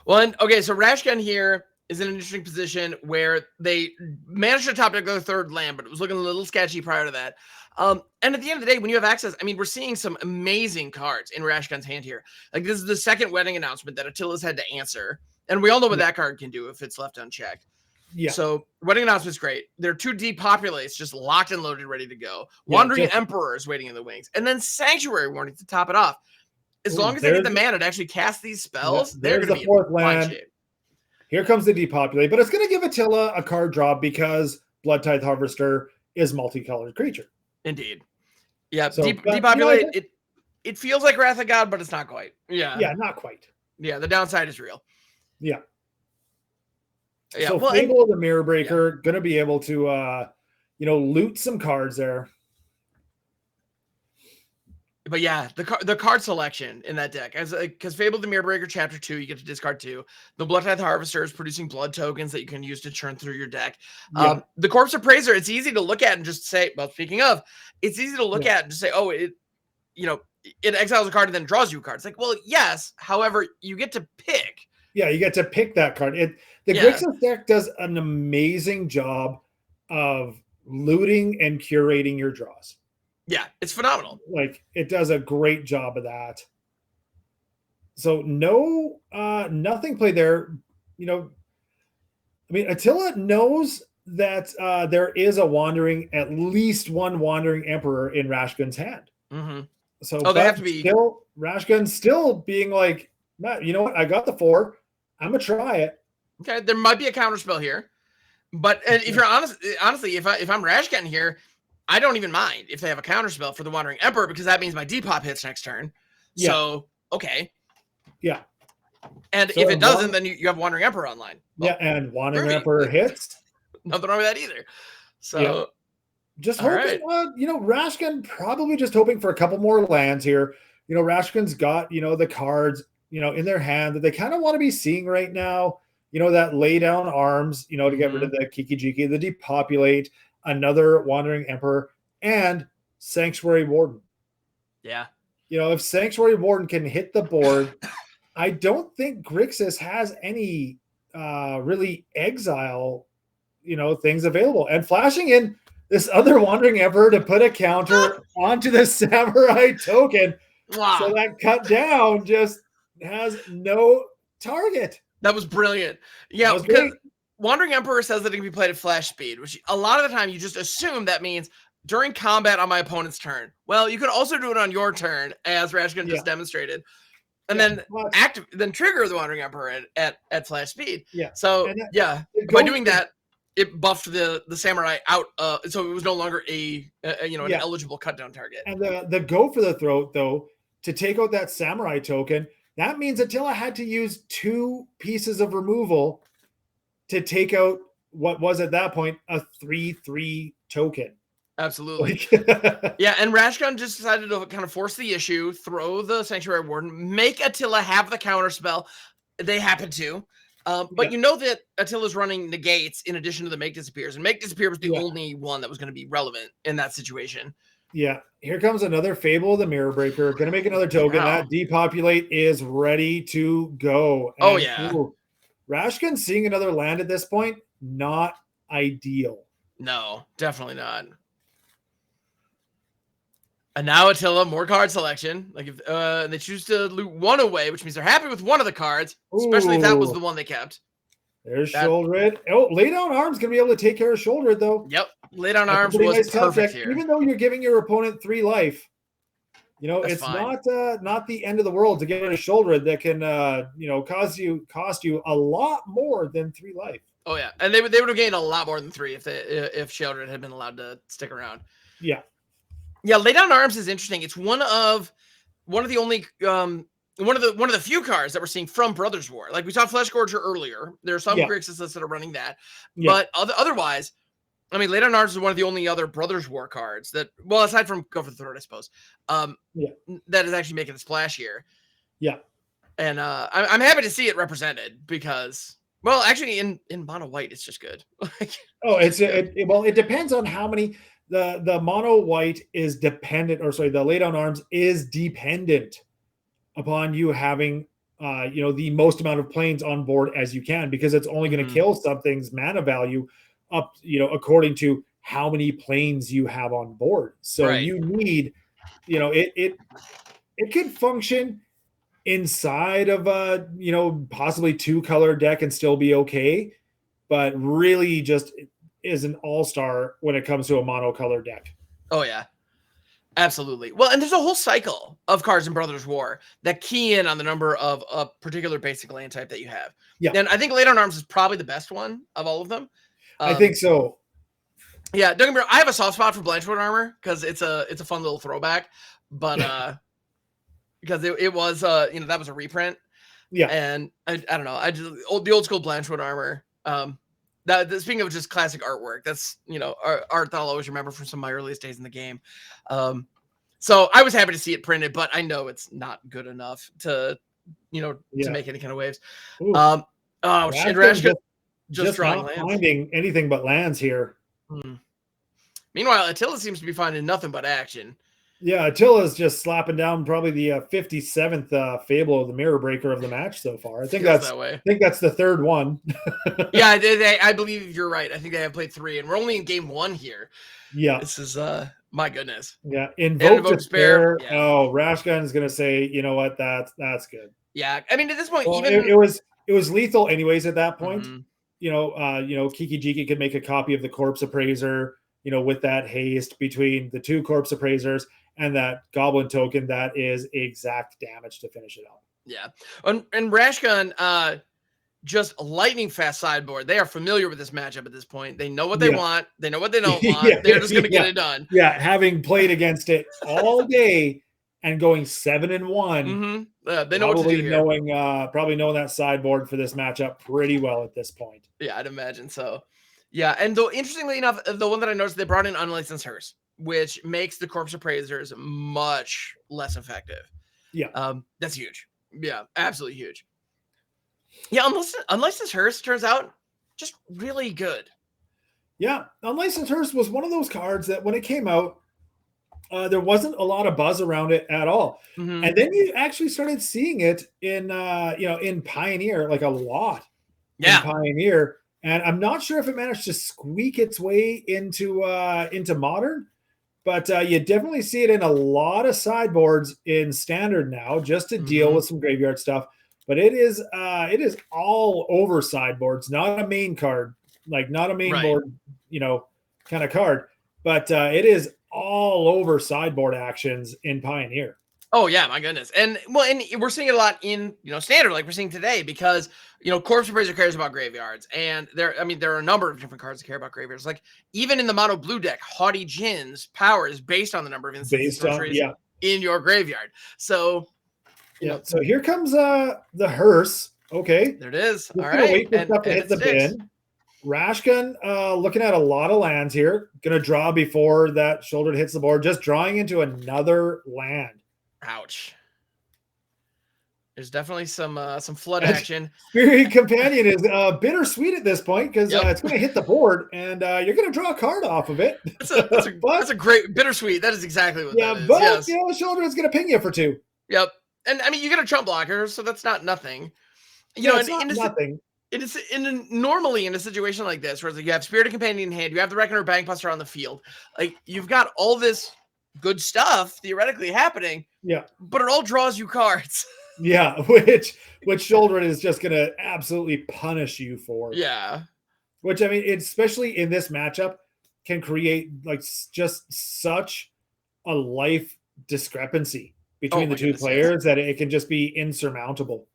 Well, so Rashgun here is in an interesting position where they managed to top deck their third land, but it was looking a little sketchy prior to that. And at the end of the day, when you have access, we're seeing some amazing cards in Rashgun's hand here. Like, this is the second wedding announcement that Attila's had to answer. And we all know what that card can do if it's left unchecked. Yeah. So wedding announcement's great. There are 2 depopulates just locked and loaded, ready to go. Wandering Emperor is waiting in the wings. And then Sanctuary Warning to top it off. As long as they get the mana to actually cast these spells, they're going to be in fourth land. Shape. Here comes the depopulate, but it's going to give Attila a card draw because Blood Tithe Harvester is multicolored creature. Indeed. Yeah. So, depopulate, it feels like Wrath of God, but it's not quite. Yeah. Yeah, not quite. Yeah, the downside is real. Yeah. Yeah. So Fable of the Mirror Breaker going to be able to loot some cards there. But yeah, the card selection in that deck, because Fable the Mirror Breaker Chapter 2, you get to discard 2. The Blood Tithe Harvester is producing blood tokens that you can use to churn through your deck. The Corpse Appraiser, it's easy to look at and just say, well, speaking of, it's easy to look at and just say, oh, it exiles a card and then draws you cards. Like, well, yes, however, you get to pick. Yeah, you get to pick that card. The Grixis deck does an amazing job of looting and curating your draws. Yeah, it's phenomenal. Like, it does a great job of that. So nothing played there. Attila knows that there is at least one wandering Emperor in Rashgun's hand. Mm-hmm. So they have to be Rashgun's still being like, Matt, you know what? I got the 4. I'm gonna try it. Okay, there might be a counterspell here, but if you're honestly, if I'm Rashgun here, I don't even mind if they have a counterspell for the Wandering Emperor because that means my Depop hits next turn. Yeah. So, okay. Yeah. And if it doesn't, then you have Wandering Emperor online. Well, and Wandering Emperor hits. Nothing wrong with that either. So, just hoping, Rashgun probably just hoping for a couple more lands here. Rashgun's got, the cards, in their hand that they kind of want to be seeing right now. that lay down arms, to get rid of the Kiki-Jiki, the depopulate, another Wandering Emperor, and Sanctuary Warden. Yeah. If Sanctuary Warden can hit the board, I don't think Grixis has any really exile, things available. And flashing in this other Wandering Emperor to put a counter onto the Samurai token. Wow. So that cut down just has no target. That was brilliant. Yeah, because Wandering Emperor says that it can be played at flash speed, which a lot of the time you just assume that means during combat on my opponent's turn. Well, you could also do it on your turn, as Rashgun just demonstrated. And then trigger the Wandering Emperor at flash speed. Yeah. So by doing that, it buffed the Samurai out, so it was no longer an eligible cut down target. And the go for the throat, though, to take out that Samurai token, that means Attila had to use 2 pieces of removal to take out what was at that point a 3/3 token. Absolutely. Yeah, and Rashgun just decided to kind of force the issue, throw the Sanctuary Warden, make Attila have the counter spell. They happen to. But you know that Attila's running negates in addition to the Make Disappears, and Make Disappear was the only one that was going to be relevant in that situation. Yeah, here comes another Fable of the Mirror Breaker. Going to make another token. Wow. That Depopulate is ready to go. And, Rashgun seeing another land at this point, not ideal. No, definitely not. And now Attila, more card selection. Like if they choose to loot 1 away, which means they're happy with one of the cards, especially if that was the one they kept. There's Shouldered. Oh, Lay Down Arms going to be able to take care of Shouldered, though. Yep. Lay Down Arms was perfect here. Even though you're giving your opponent 3 life, That's it's fine. not the end of the world to get a Shouldered that can cost you a lot more than 3 life. Oh yeah, and they would have gained a lot more than 3 if Shouldered had been allowed to stick around. Yeah. Yeah, Lay Down Arms is interesting. It's one of the only one of the few cards that we're seeing from Brothers War. Like we saw Flesh Gorger earlier. There are some Grixis that are running that, but otherwise, I mean, Lay Down Arms is one of the only other Brothers War cards that, well, aside from Go for the Throat, I suppose, that is actually making a splash here. Yeah, and I'm happy to see it represented because, well, actually in mono white, it's just good. It depends on how many. The mono white is dependent, the Lay Down Arms is dependent upon you having the most amount of planes on board as you can, because it's only going to kill something's mana value up, according to how many planes you have on board. So you need, it could function inside of a, possibly 2-color deck and still be okay, but really just is an all-star when it comes to a monocolor deck. Oh yeah, absolutely. Well, and there's a whole cycle of cards in Brothers War that key in on the number of a particular basic land type that you have. Yeah, and I think Lay Down Arms is probably the best one of all of them. I think so. Yeah, don't get me wrong, I have a soft spot for Blanchwood Armor because it's a fun little throwback, but because it was that was a reprint. Yeah, and I don't know, the old school Blanchwood Armor. Speaking of just classic artwork, that's art that I'll always remember from some of my earliest days in the game. So I was happy to see it printed, but I know it's not good enough to make any kind of waves. Rashgun just drawing not lands. Finding anything but lands here. Meanwhile, Attila seems to be finding nothing but action. Yeah, Attila's just slapping down probably the 57th Fable of the Mirror Breaker of the match so far. I think that's the 3rd one. Yeah, I believe you're right. I think they have played 3, and we're only in game 1 here. Yeah, this is my goodness. Yeah, Invoke Despair. Yeah. Oh, Rashgun is gonna say, you know what? That's good. Yeah, I mean at this point, it was lethal anyways at that point. Kiki-Jiki could make a copy of the Corpse Appraiser. With that haste between the 2 Corpse Appraisers and that Goblin token, that is exact damage to finish it up. Yeah. And Rashgun, just lightning fast sideboard. They are familiar with this matchup at this point. They know what they want. They know what they don't want. They're just going to get it done. Yeah. Having played against it all day and going 7-1, they know what to do here. Probably knowing that sideboard for this matchup pretty well at this point. Yeah, I'd imagine so. Yeah, and though interestingly enough, the one that I noticed, they brought in Unlicensed Hearse, which makes the Corpse Appraisers much less effective. Yeah. That's huge. Yeah, absolutely huge. Yeah, unless this Hearst turns out just really good. Yeah, Unlicensed Hearst was one of those cards that when it came out, there wasn't a lot of buzz around it at all. Mm-hmm. And then you actually started seeing it in in Pioneer, like a lot. Yeah. In Pioneer. And I'm not sure if it managed to squeak its way into Modern, but you definitely see it in a lot of sideboards in Standard now, just to deal with some graveyard stuff. But it is all over sideboards, not a main card, like not a main board, kind of card. But it is all over sideboard actions in Pioneer. Oh yeah, my goodness. And we're seeing it a lot in, Standard, like we're seeing today, because, Corpse Appraiser cares about graveyards. And there are a number of different cards that care about graveyards. Like even in the mono blue deck, Haughty Djinn's power is based on the number of instances in your graveyard. So, so here comes the hearse. Okay. There it is. All right. Wait for stuff to hit the bin. Rashgun looking at a lot of lands here. Gonna draw before that shoulder hits the board, just drawing into another land. Ouch. There's definitely some flood action. Spirit Companion is bittersweet at this point because it's going to hit the board and you're going to draw a card off of it. That's a great bittersweet. That is exactly what that is. But the shoulder is going to ping you for 2. Yep. And you get a trump blocker, so that's not nothing. It's not nothing. Normally in a situation like this, where you have Spirit Companion in hand, you have the Reckoner Bankbuster on the field, like you've got all this good stuff theoretically happening. Yeah. But it all draws you cards. Yeah, which Shoulder is just going to absolutely punish you for. Yeah. Which, I mean, especially in this matchup, can create like just such a life discrepancy between the two players that it can just be insurmountable.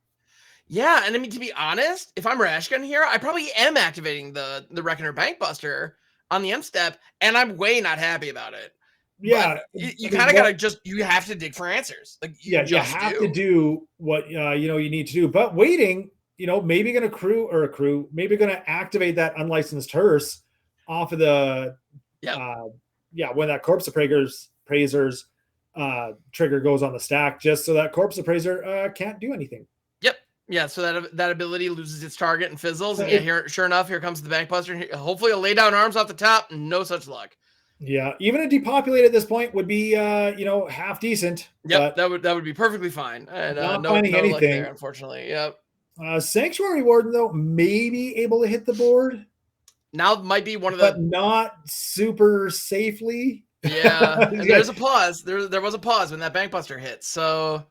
Yeah, and I mean, to be honest, if I'm Rashgun here, I probably am activating the Reckoner Bankbuster on the end step, and I'm way not happy about it. Yeah, you kind of gotta you have to dig for answers. Like you have to do what you need to do. But waiting, maybe gonna maybe gonna activate that unlicensed hearse off of the when that Corpse Appraiser's trigger goes on the stack, just so that Corpse Appraiser can't do anything. Yep. Yeah, so that ability loses its target and fizzles. And sure enough, here comes the Bankbuster. Hopefully it'll lay down arms off the top. No such luck. Yeah, even a depopulate at this point would be, half decent. Yep, that would be perfectly fine. And not finding anything luck there, unfortunately. Yep. Sanctuary Warden though, maybe able to hit the board. Now might be one of but not super safely. Yeah, and there's a pause. There was a pause when that Bankbuster hit. So,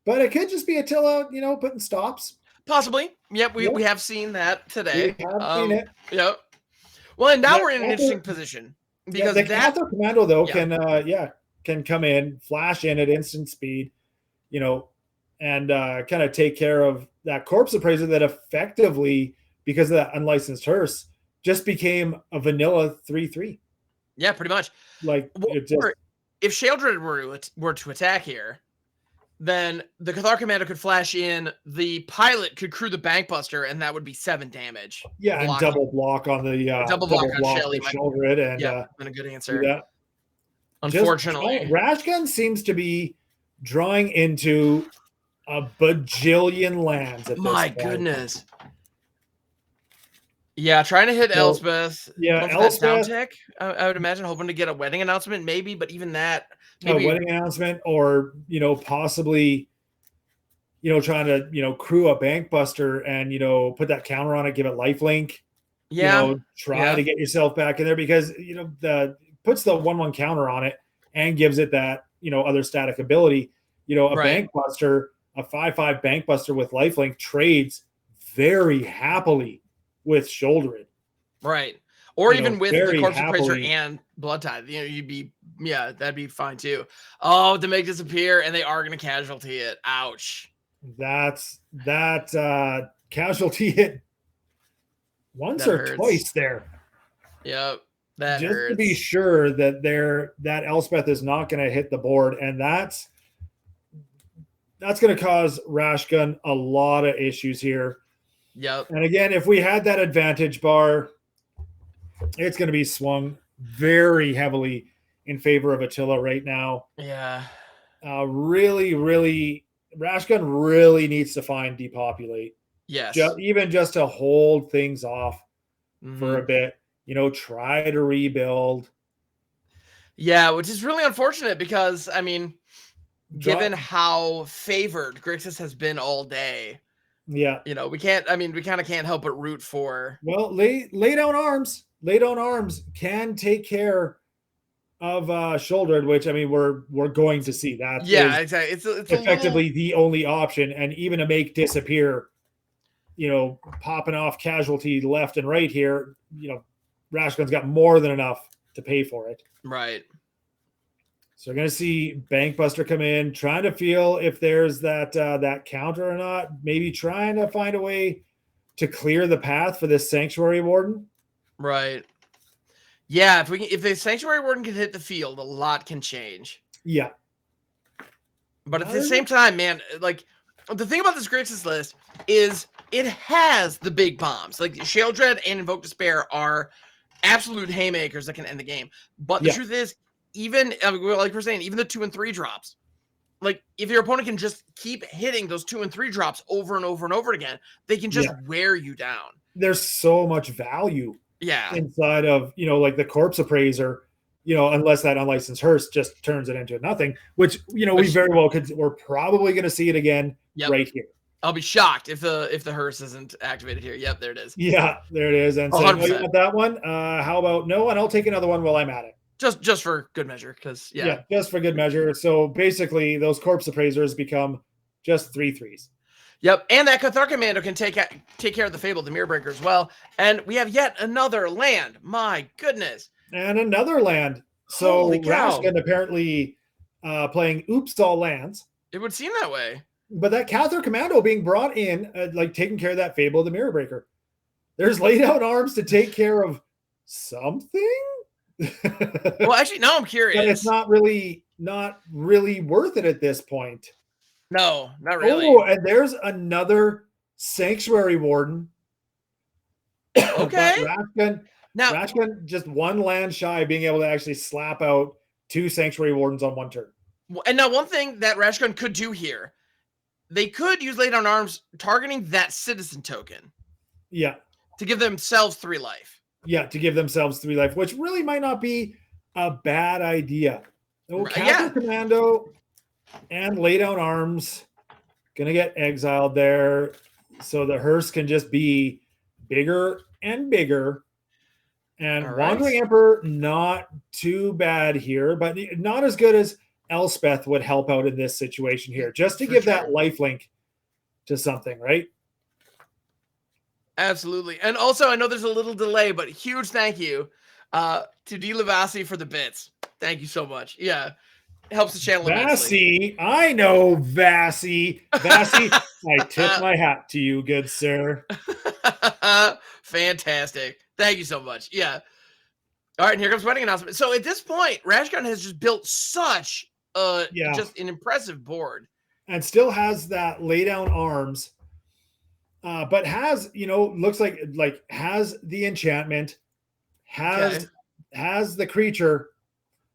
but it could just be Attila, putting stops. Possibly. Yep, we have seen that today. We have seen it. Yep. Well, and now we're in an interesting position. Because the Cathar Commando though can come in, flash in at instant speed, and kind of take care of that Corpse Appraiser that effectively, because of that unlicensed hearse, just became a vanilla 3/3. Yeah, pretty much. Like if Sheoldred were to attack here, then the Cathar Commando could flash in, the pilot could crew the Bankbuster, and that would be 7 damage. Yeah, and double block on the double block on Shelly. Shoulder it, and been a good answer. Unfortunately, Rashgun seems to be drawing into a bajillion lands at this point. Goodness. Yeah, trying to hit Elspeth. Yeah, Elspeth. I would imagine, hoping to get a wedding announcement, maybe, but even that. Maybe a wedding announcement, or possibly, trying to crew a Bankbuster and put that counter on it, give it lifelink. Yeah, try to get yourself back in there, because puts the 1/1 counter on it and gives it that other static ability. Bankbuster, a 5/5 Bankbuster with lifelink trades very happily with Shouldered. Right. Or even with the Corpse Appraiser and Blood Tithe, that'd be fine too. Oh, to make disappear, and they are going to casualty it. Ouch. That casualty hit once or twice there. Yep, that just hurts. To be sure that Elspeth is not going to hit the board, and that's going to cause Rashgun a lot of issues here. Yep. And again, if we had that advantage bar, it's going to be swung very heavily in favor of Attila right now. Yeah. Really, Rashgun really needs to find depopulate. Yes. Even just to hold things off Mhm. for a bit, try to rebuild. Yeah, which is really unfortunate because, I mean, given how favored Grixis has been all day, Yeah. we kind of can't help but root for. Well, lay down arms. Lay down arms can take care of shouldered, which I mean we're going to see that. Yeah, exactly. It's effectively the only option, and even to make disappear, popping off casualty left and right here, Rashgun's got more than enough to pay for it. Right. So we're going to see Bankbuster come in, trying to feel if there's that counter or not. Maybe trying to find a way to clear the path for this Sanctuary Warden. Right. Yeah, if the Sanctuary Warden can hit the field, a lot can change. Yeah. But at the same time, man, like the thing about this Grixis list is it has the big bombs. Like Shale Dread and Invoke Despair are absolute haymakers that can end the game. But the truth is, even like we're saying, even the 2 and 3 drops, like if your opponent can just keep hitting those 2 and 3 drops over and over and over again, they can just wear you down. There's so much value inside of, like the Corpse Appraiser, unless that unlicensed hearse just turns it into nothing, which, we very well could. We're probably going to see it again right here. I'll be shocked if the hearse isn't activated here. Yep, there it is. Yeah, there it is. And so, you want that one? How about no? And I'll take another one while I'm at it. Just for good measure, because just for good measure. So basically, those Corpse Appraisers become just 3/3s. Yep, and that Cathar Commando can take care of the Fable, the Mirror Breaker as well. And we have yet another land. My goodness. And another land. So Rashgun apparently playing Oops All Lands. It would seem that way. But that Cathar Commando being brought in, taking care of that Fable, the Mirror Breaker. There's laid out arms to take care of something. Well, actually, now I'm curious. But it's not really worth it at this point. No, not really. Oh, and there's another Sanctuary Warden. Okay. Rashgun just one land shy of being able to actually slap out 2 Sanctuary Wardens on one turn. And now one thing that Rashgun could do here, they could use Lay Down Arms targeting that citizen token. Yeah. To give themselves 3 life. Yeah, to give themselves 3 life, which really might not be a bad idea. Oh, Cathar Commando and Lay Down Arms gonna get exiled there. So the hearse can just be bigger and bigger. And Wandering Emperor, not too bad here, but not as good as Elspeth would help out in this situation here, just to give that lifelink to something, right? Absolutely. And also, I know there's a little delay, but huge thank you to D. Lavassi for the bits. Thank you so much. Yeah. It helps the channel immensely. Vassy, I know Vassy. Vassy, I tip my hat to you, good sir. Fantastic. Thank you so much. Yeah. All right, and here comes wedding announcement. So at this point, Rashgun has just built such just an impressive board. And still has that lay down arms. But has, looks like has the enchantment, has the creature.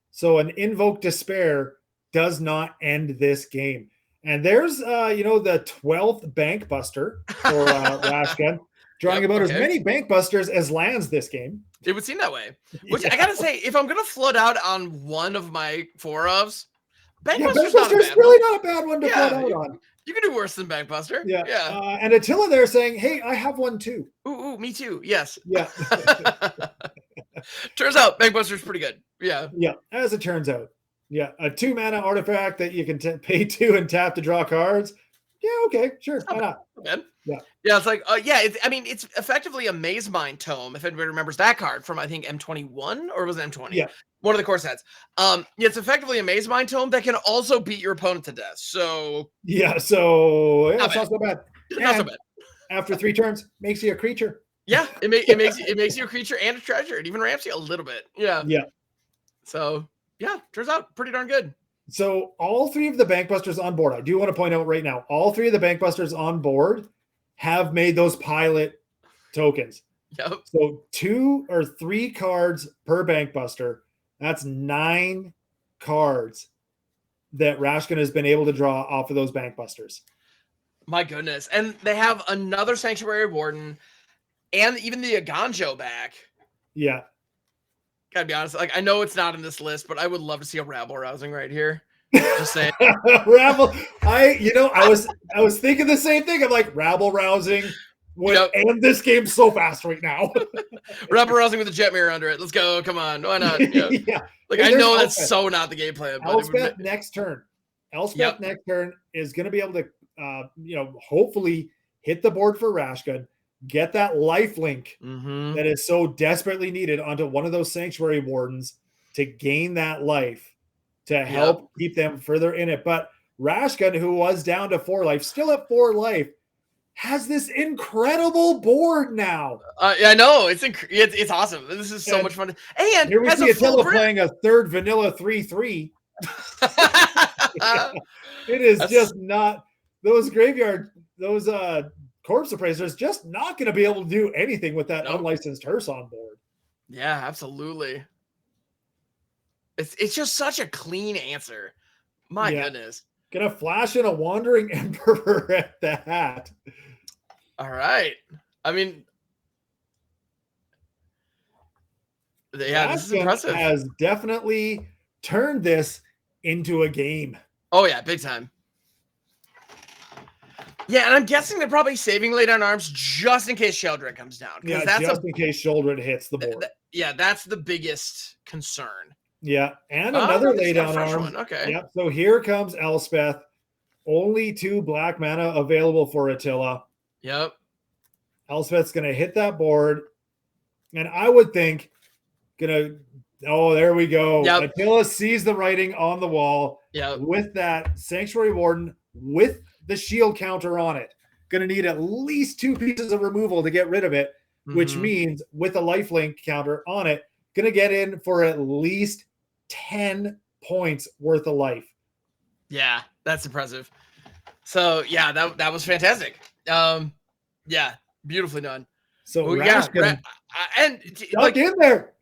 So an Invoke Despair does not end this game. And there's, the 12th Bank Buster for Rashgun, drawing about as many Bank Busters as lands this game. It would seem that way. Which I got to say, if I'm going to flood out on one of my 4-ofs, Bank Buster's really not a bad one to flood out on. You can do worse than Bankbuster. Yeah. And Attila there saying, hey, I have one too. Ooh, me too. Yes. Yeah. Turns out Bankbuster's pretty good. Yeah. Yeah, as it turns out. Yeah, a 2-mana artifact that you can pay 2 and tap to draw cards. Yeah, okay, sure. Why not? Okay. Yeah. Yeah, it's like, it's effectively a Maze Mind Tome, if anybody remembers that card from, I think, M21, or was it M20? Yeah. One of the core sets. It's effectively a Maze Mind Tome that can also beat your opponent to death. So it's not so bad. Not so bad. After 3 turns, makes you a creature. Yeah, it makes you a creature and a treasure. It even ramps you a little bit. Yeah. Yeah. So turns out pretty darn good. So all 3 of the Bankbusters on board, I do want to point out right now, all 3 of the Bankbusters on board have made those pilot tokens. Yep. So 2 or 3 cards per Bankbuster. That's 9 cards that Rashgun has been able to draw off of those Bankbusters. My goodness. And they have another Sanctuary Warden and even the Aganjo back. Yeah. Gotta be honest. Like, I know it's not in this list, but I would love to see a rabble rousing right here. Just saying. Rabble. I was thinking the same thing. I'm like, rabble rousing would end this game so fast right now. Rabble rousing with a jet mirror under it. Let's go. Come on. Why not? Yeah. Yeah. Like, I know that's so not the game plan. But Elspeth next turn. Elspeth next turn is going to be able to, hopefully hit the board for Rashgun, get that life link that is so desperately needed onto one of those Sanctuary Wardens to gain that life to help keep them further in it. But Rashgun, who was down to 4 life, still at 4 life, has this incredible board now. Yeah, I know. It's awesome. This is so much fun. And here we see Attila playing a third vanilla 3/3. It is just not those corpse appraisers just not going to be able to do anything with that unlicensed hearse on board. Yeah, absolutely. It's just such a clean answer. My goodness. Gonna flash in a Wandering Emperor at that. All right. I mean, yeah, this is impressive. Has definitely turned this into a game. Oh yeah, big time. Yeah, and I'm guessing they're probably saving Lay Down Arms just in case Sheldred comes down. Yeah, just in case Sheldred hits the board. Yeah, that's the biggest concern. Yeah, and another Lay Down Arms. Okay. Yep. So here comes Elspeth. Only 2 black mana available for Attila. Yep. Elspeth's going to hit that board. And I would think, there we go. Yep. Attila sees the writing on the wall with that Sanctuary Warden with the shield counter on it. Going to need at least 2 pieces of removal to get rid of it, which means with a lifelink counter on it, going to get in for at least 10 points worth of life. Yeah, that's impressive. So, yeah, that was fantastic. Yeah, beautifully done. So,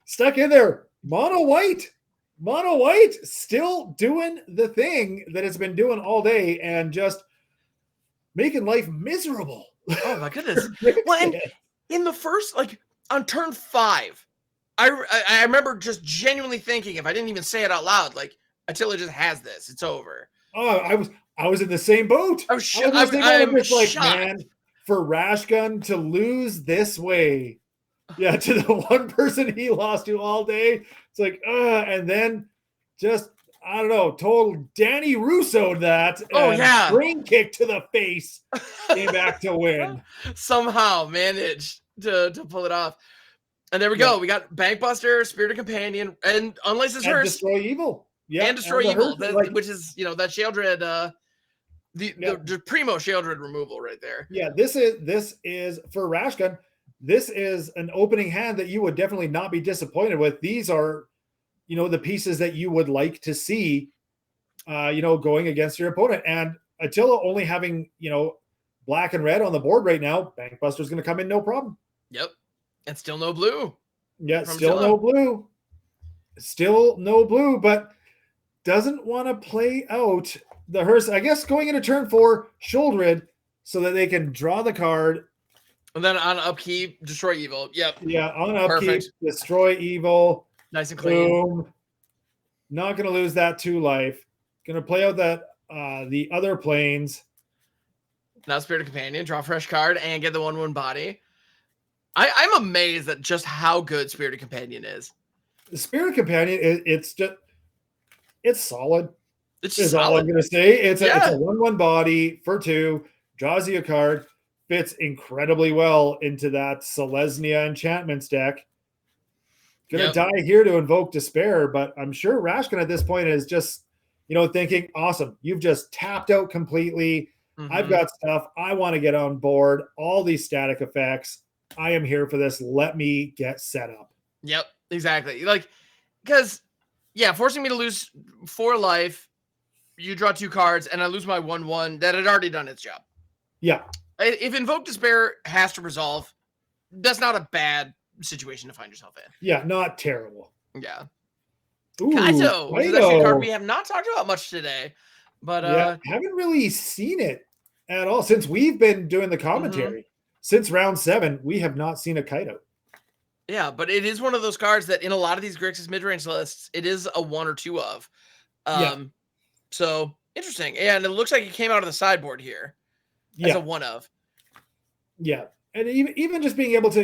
stuck in there. Mono white still doing the thing that it's been doing all day and just making life miserable. Oh my goodness. Well, and in the first, on turn 5, I remember just genuinely thinking, if I didn't even say it out loud, Attila just has this. It's over. Oh, I was in the same boat. I'm shocked. Man, for Rashgun to lose this way, to the one person he lost to all day, it's like, and then just, I don't know, total Danny Russo that. Spring kick to the face, came back to win. Somehow managed to pull it off. And there we go. We got Bankbuster, Spirited Companion, and Unlicensed Hearse. Destroy Evil. Yeah, and Destroy Evil, which is, that Sheldred, the primo Sheldred removal right there. Yeah, this is for Rashgun. This is an opening hand that you would definitely not be disappointed with. These are, the pieces that you would like to see, going against your opponent. And Attila only having, black and red on the board right now, Bankbuster's going to come in no problem. Yep. And still no blue. Yeah, still no blue. Still no blue, but doesn't want to play out the hearse. I guess going into turn 4, Sheldred, so that they can draw the card. And then on upkeep, Destroy Evil. Yep. Yeah, on upkeep, Destroy Evil. Nice and clean. Boom. Not going to lose that 2 life. Going to play out that the other planes. Now Spirited Companion, draw a fresh card, and get the 1/1 body. I'm amazed at just how good Spirited Companion is. The Spirited Companion, it's solid. It's is solid. all I'm going to say. It's a 1/1 body for 2, draws you a card, fits incredibly well into that Selesnya Enchantments deck. Going to die here to invoke Despair, but I'm sure Rashgun at this point is just, thinking, awesome, you've just tapped out completely. I've got stuff. I want to get on board. All these static effects. I am here for this. Let me get set up. Yep, exactly. Because, forcing me to lose 4 life, you draw 2 cards, and I lose my 1/1 that had already done its job. Yeah. If Invoke Despair has to resolve, that's not a bad situation to find yourself in. Yeah, not terrible. Yeah. Ooh, Kaito, which is actually a card we have not talked about much today. But haven't really seen it at all. Since we've been doing the commentary, since round 7, we have not seen a Kaido. Yeah, but it is one of those cards that in a lot of these Grixis mid-range lists, it is a 1 or 2 of. So interesting. Yeah, and it looks like it came out of the sideboard here as a 1 of. Yeah. And even just being able to,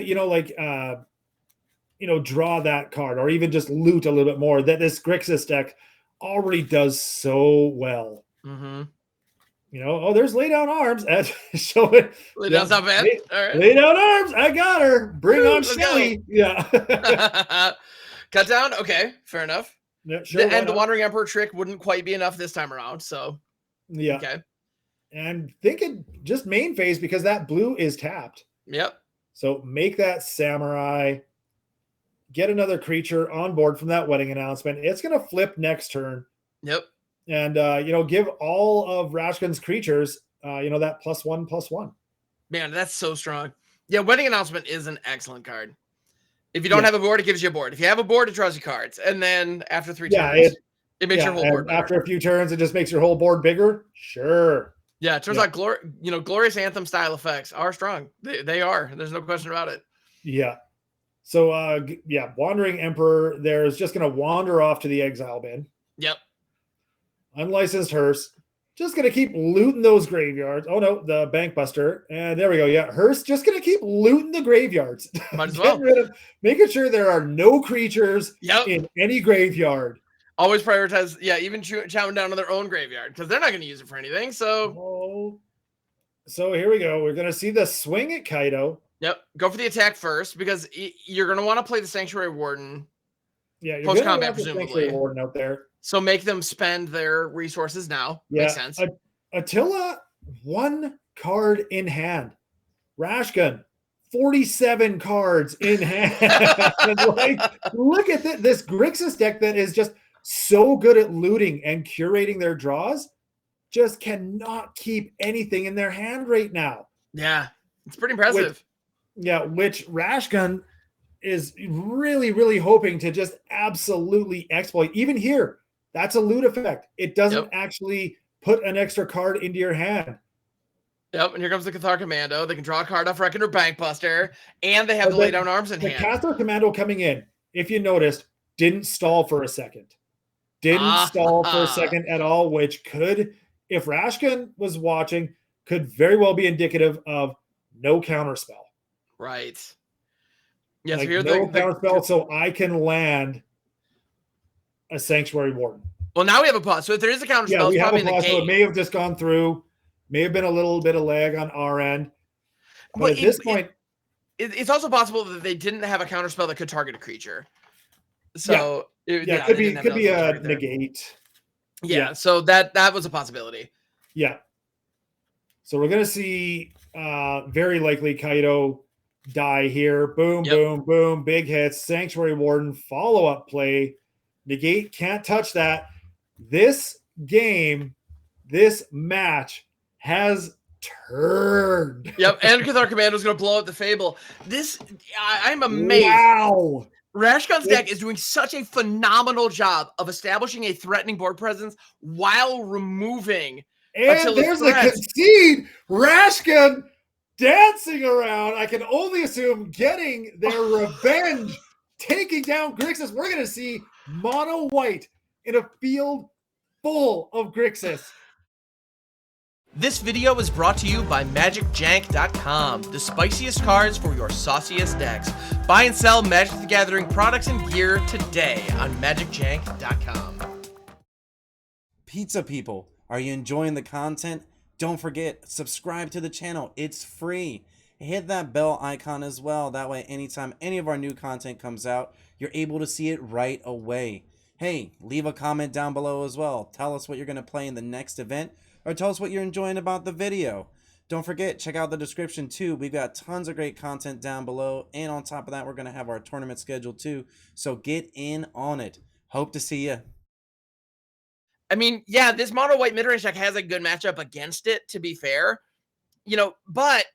draw that card or even just loot a little bit more, that this Grixis deck already does so well. There's lay down arms. Show it. Lay down's not bad. All right. Lay down arms. I got her. Bring on Shelly. Yeah. Cut down. Okay. Fair enough. Yeah, sure, and the Wandering Emperor trick wouldn't quite be enough this time around. So, yeah. Okay. And thinking just main phase because that blue is tapped. Yep. So make that Samurai. Get another creature on board from that wedding announcement. It's going to flip next turn. Yep. And, give all of Rashkin's creatures, that +1/+1. Man, that's so strong. Yeah, wedding announcement is an excellent card. If you don't have a board, it gives you a board. If you have a board, it draws you cards. And then after 3 turns, it makes your whole board bigger. After a few turns, it just makes your whole board bigger. Sure. Yeah, it turns out Glorious Anthem style effects are strong. They are. There's no question about it. Yeah. So, Wandering Emperor there is just going to wander off to the exile bin. Yep. Unlicensed Hearse. Just going to keep looting those graveyards. Oh, no, the Bank Buster. And there we go. Yeah, Hearse just going to keep looting the graveyards. Might as well. Making sure there are no creatures in any graveyard. Always prioritize, even chowing down on their own graveyard because they're not going to use it for anything. So here we go. We're going to see the swing at Kaido. Yep. Go for the attack first because you're going to want to play the Sanctuary Warden. Yeah, you're post-combat, presumably. Sanctuary Warden out there. So make them spend their resources now. Yeah. Makes sense. Attila, 1 card in hand. Rashkin, 47 cards in hand. Look at this Grixis deck that is just so good at looting and curating their draws. Just cannot keep anything in their hand right now. Yeah, it's pretty impressive. Which Rashkin is really, really hoping to just absolutely exploit. Even here, that's a loot effect. It doesn't actually put an extra card into your hand. Yep, and here comes the Cathar Commando. They can draw a card off Reckoner Bank Buster, and they have the lay down arms in hand. The Cathar Commando coming in, if you noticed, didn't stall for a second. Didn't stall for a second at all, which could, if Rashkin was watching, could very well be indicative of no counterspell. Right. Yes, no counterspell, so I can land a Sanctuary Warden. Well, now we have a pause. So if there is a counterspell, we it's have probably a pause. So it may have just gone through. May have been a little bit of lag on our end. But at this point, it's also possible that they didn't have a counterspell that could target a creature. So it could be a negate. Yeah, so that was a possibility. Yeah. So we're gonna see very likely Kaido die here. Boom, boom, boom. Big hits. Sanctuary Warden, follow-up play. Negate can't touch that. This game, this match has turned. Yep, and Cathar Commando is going to blow up the Fable. I'm amazed. Wow. Rashkin's deck is doing such a phenomenal job of establishing a threatening board presence while removing. And there's a concede. Rashkin dancing around. I can only assume getting their revenge, taking down Grixis. We're going to see mono white in a field full of Grixis. This video is brought to you by MagicJank.com, the spiciest cards for your sauciest decks. Buy and sell Magic the Gathering products and gear today on MagicJank.com. Pizza people, are you enjoying the content? Don't forget, subscribe to the channel. It's free. Hit that bell icon as well. That way, anytime any of our new content comes out, you're able to see it right away. Hey, leave a comment down below as well. Tell us what you're going to play in the next event, or tell us what you're enjoying about the video. Don't forget, check out the description too. We've got tons of great content down below. And on top of that, we're going to have our tournament schedule too. So get in on it. Hope to see you. I mean, yeah, this mono white mid-range deck has a good matchup against it, to be fair. But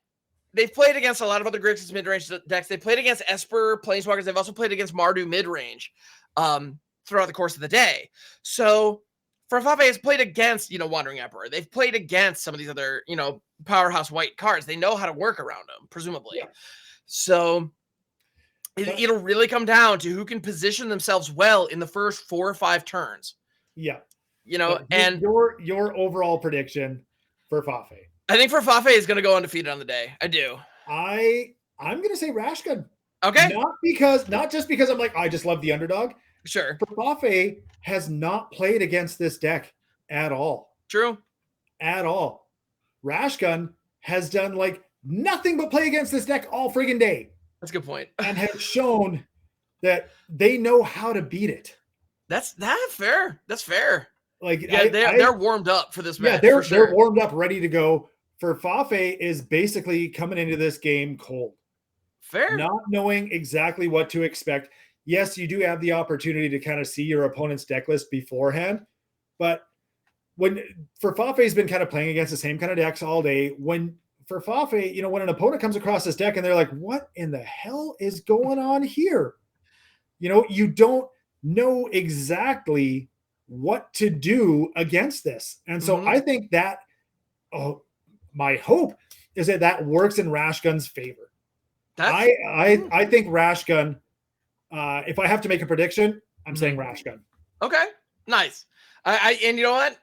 they've played against a lot of other Grixis mid-range decks. They played against Esper Planeswalkers. They've also played against Mardu mid-range throughout the course of the day. So Farfafe has played against, Wandering Emperor. They've played against some of these other, powerhouse white cards. They know how to work around them, presumably. Yeah. So it'll really come down to who can position themselves well in the first 4 or 5 turns. Yeah. And your overall prediction for Fafe. I think Farfafe is going to go undefeated on the day. I do. I'm going to say Rashgun. Okay. Not just because I'm like, I just love the underdog. Sure. Farfafe has not played against this deck at all. True. At all. Rashgun has done like nothing but play against this deck all friggin' day. That's a good point. And has shown that they know how to beat it. That's fair. That's fair. Like, yeah, they're warmed up for this match. Yeah, they're warmed up, ready to go. Farfafe is basically coming into this game cold. Fair. Not knowing exactly what to expect. Yes, you do have the opportunity to kind of see your opponent's deck list beforehand, but when Farfafe's been kind of playing against the same kind of decks all day, when Farfafe, when an opponent comes across this deck and they're like, what in the hell is going on here? You don't know exactly what to do against this. And so I think that, my hope is that works in Rashgun's favor. I think Rashgun, if I have to make a prediction, I'm saying Rashgun. Okay, nice. And you know what?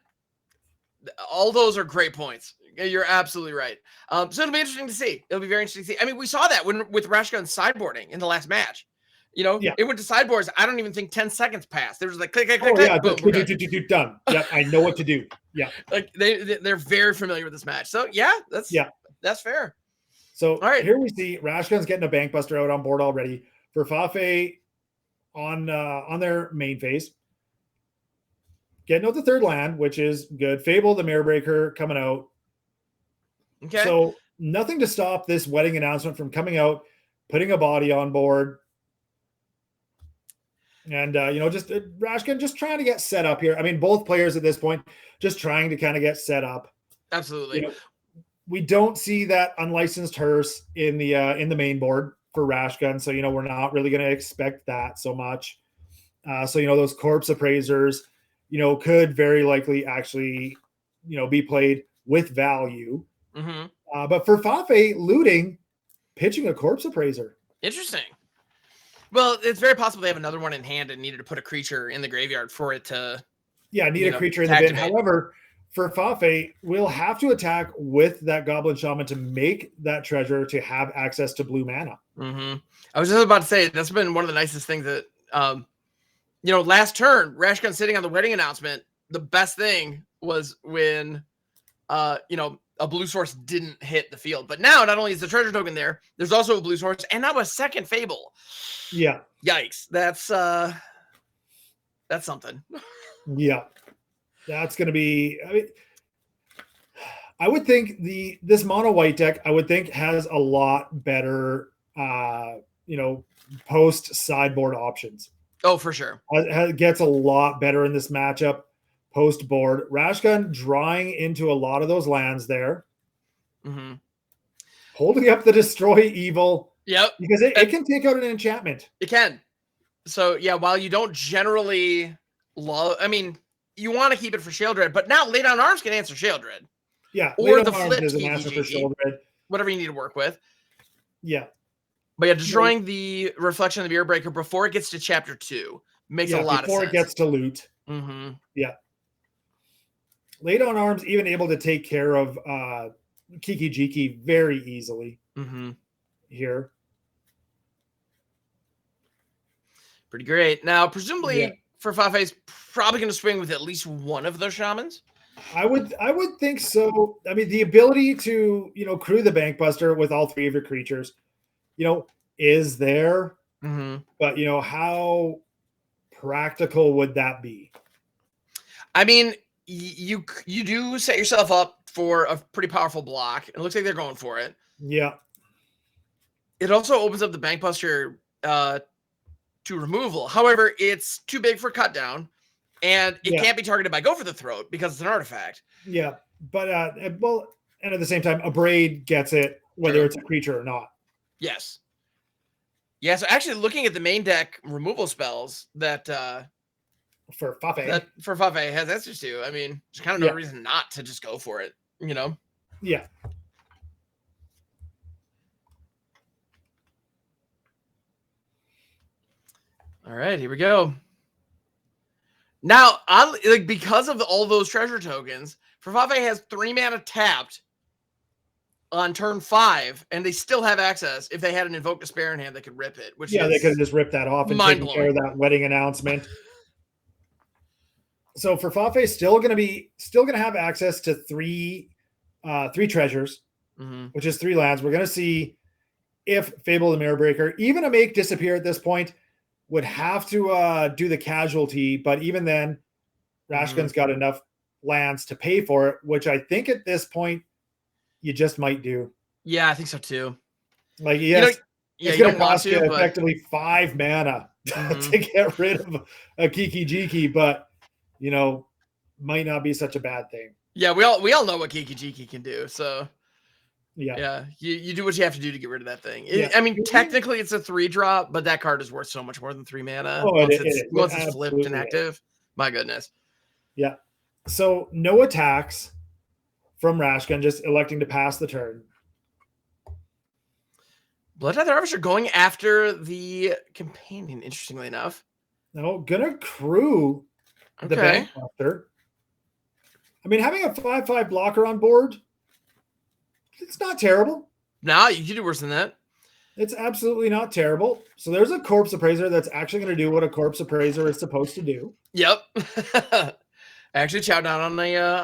All those are great points. You're absolutely right. So it'll be interesting to see. It'll be very interesting to see. I mean, we saw that with Rashgun sideboarding in the last match. It went to sideboards. I don't even think 10 seconds passed. There was like click, click, click, click. Boom, done. Yep, I know what to do. Yeah, like they're very familiar with this match. So that's fair. So all right, here we see Rashgun's getting a bank buster out on board already. Farfafe on their main phase, getting out the third land, which is good. Fable, the Mirror Breaker coming out. Okay. So nothing to stop this wedding announcement from coming out, putting a body on board. And, just Rashgun just trying to get set up here. I mean, both players at this point just trying to kind of get set up. Absolutely. We don't see that unlicensed hearse in the main board for Rashgun. So, we're not really going to expect that so much. So, those corpse appraisers, could very likely actually, be played with value. Mm-hmm. But for Fafe, looting, pitching a corpse appraiser. Interesting. Well, it's very possible they have another one in hand and needed to put a creature in the graveyard for it to. Yeah, need a creature in the bin. However, for Fafe, we'll have to attack with that Goblin Shaman to make that treasure to have access to blue mana. Mm-hmm. I was just about to say, that's been one of the nicest things that, last turn, Rashgun sitting on the wedding announcement, the best thing was when, a blue source didn't hit the field. But now, not only is the treasure token there, there's also a blue source and now a second Fable. Yeah. Yikes. That's something. Yeah. That's going to be, I would think this mono white deck, I would think has a lot better, post sideboard options. Oh, for sure. It gets a lot better in this matchup post board. Rashgun drawing into a lot of those lands there. Mm-hmm. Holding up the Destroy Evil. Yep. Because it can take out an enchantment. It can. So, yeah, while you don't generally love, you want to keep it for Sheoldred, but now Lay Down Arms can answer Sheoldred. Yeah. Or the flip is an answer for Sheoldred. Whatever you need to work with. Yeah. But yeah, destroying the Reflection of the Mirror Breaker before it gets to Chapter 2 makes a lot of sense. Before it gets to loot. Mm-hmm. Yeah. Lay Down Arms even able to take care of Kiki Jiki very easily here. Pretty great. Now, presumably, Farfafe's probably going to swing with at least one of those shamans. I would think so. I mean, the ability to crew the Bankbuster with all 3 of your creatures, is there. Mm-hmm. But how practical would that be? I mean, you do set yourself up for a pretty powerful block. It looks like they're going for it. Yeah. It also opens up the Bankbuster to removal. However, it's too big for cut down, and it can't be targeted by Go for the Throat because it's an artifact. Yeah, but and at the same time, a Braid gets it whether it's a creature or not. Yes. Yeah, so actually looking at the main deck removal spells that for Fafe. That for Fafe has answers to. I mean, there's kind of no reason not to just go for it, you know? Yeah. All right, here we go. Now, like because of all those treasure tokens, Fafe has 3 mana tapped on turn 5, and they still have access. If they had an Invoke Despair in hand, they could rip it. Which they could have just ripped that off and taken care of that wedding announcement. So for Fafe, still gonna have access to 3 treasures, which is 3 lands. We're gonna see if Fable the Mirror Breaker, even a Make Disappear at this point, would have to do the casualty, but even then, Rashgun's got enough lands to pay for it, which I think at this point you just might do. Yeah, I think so too. Like, yes, it's going to cost you effectively 5 mana to get rid of a Kiki Jiki, but you know, might not be such a bad thing. Yeah, we all know what Kiki Jiki can do, so yeah, you do what you have to do to get rid of that thing. I mean, technically it's a 3-drop, but that card is worth so much more than 3 mana. Once it's flipped and active. My goodness. Yeah. So no attacks from Rashgun, just electing to pass the turn. Bloodtithe Harvester going after the companion, interestingly enough. No, gonna crew the Bankbuster. I mean, having a 5/5 blocker on board, it's not terrible. No, you can do worse than that. It's absolutely not terrible. So there's a Corpse Appraiser that's actually going to do what a Corpse Appraiser is supposed to do. Yep. Actually chow down on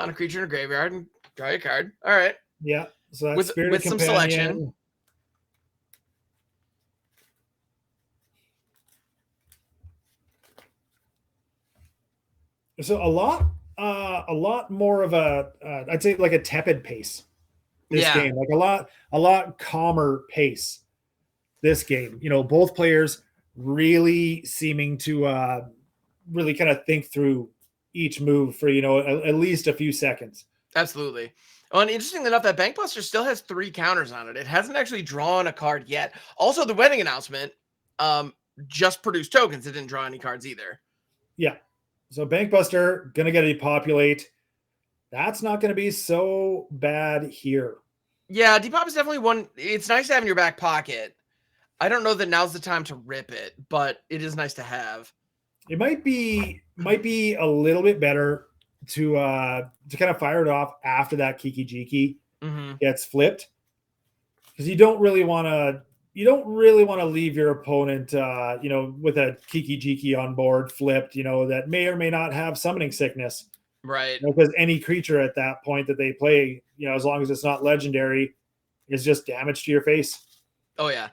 a creature in a graveyard and draw a card. All right. Yeah. So that's with some selection. So a lot more of a I'd say like a tepid pace this game, like a lot calmer pace this game. You know, both players really seeming to really kind of think through each move for, you know, at least a few seconds. Absolutely. Oh, and interestingly enough, that Bankbuster still has 3 counters on it. It hasn't actually drawn a card yet. Also, the wedding announcement just produced tokens. It didn't draw any cards either. Yeah. So Bankbuster gonna get a depopulate. That's not gonna be so bad here. Yeah, depop is definitely one. It's nice to have in your back pocket. I don't know that now's the time to rip it, but it is nice to have. It might be a little bit better to kind of fire it off after that Kiki Jiki gets flipped, because you don't really want to leave your opponent you know, with a Kiki Jiki on board flipped, you know, that may or may not have summoning sickness, right? Because any creature at that point that they play, you know, as long as it's not legendary, is just damage to your face. Oh yeah.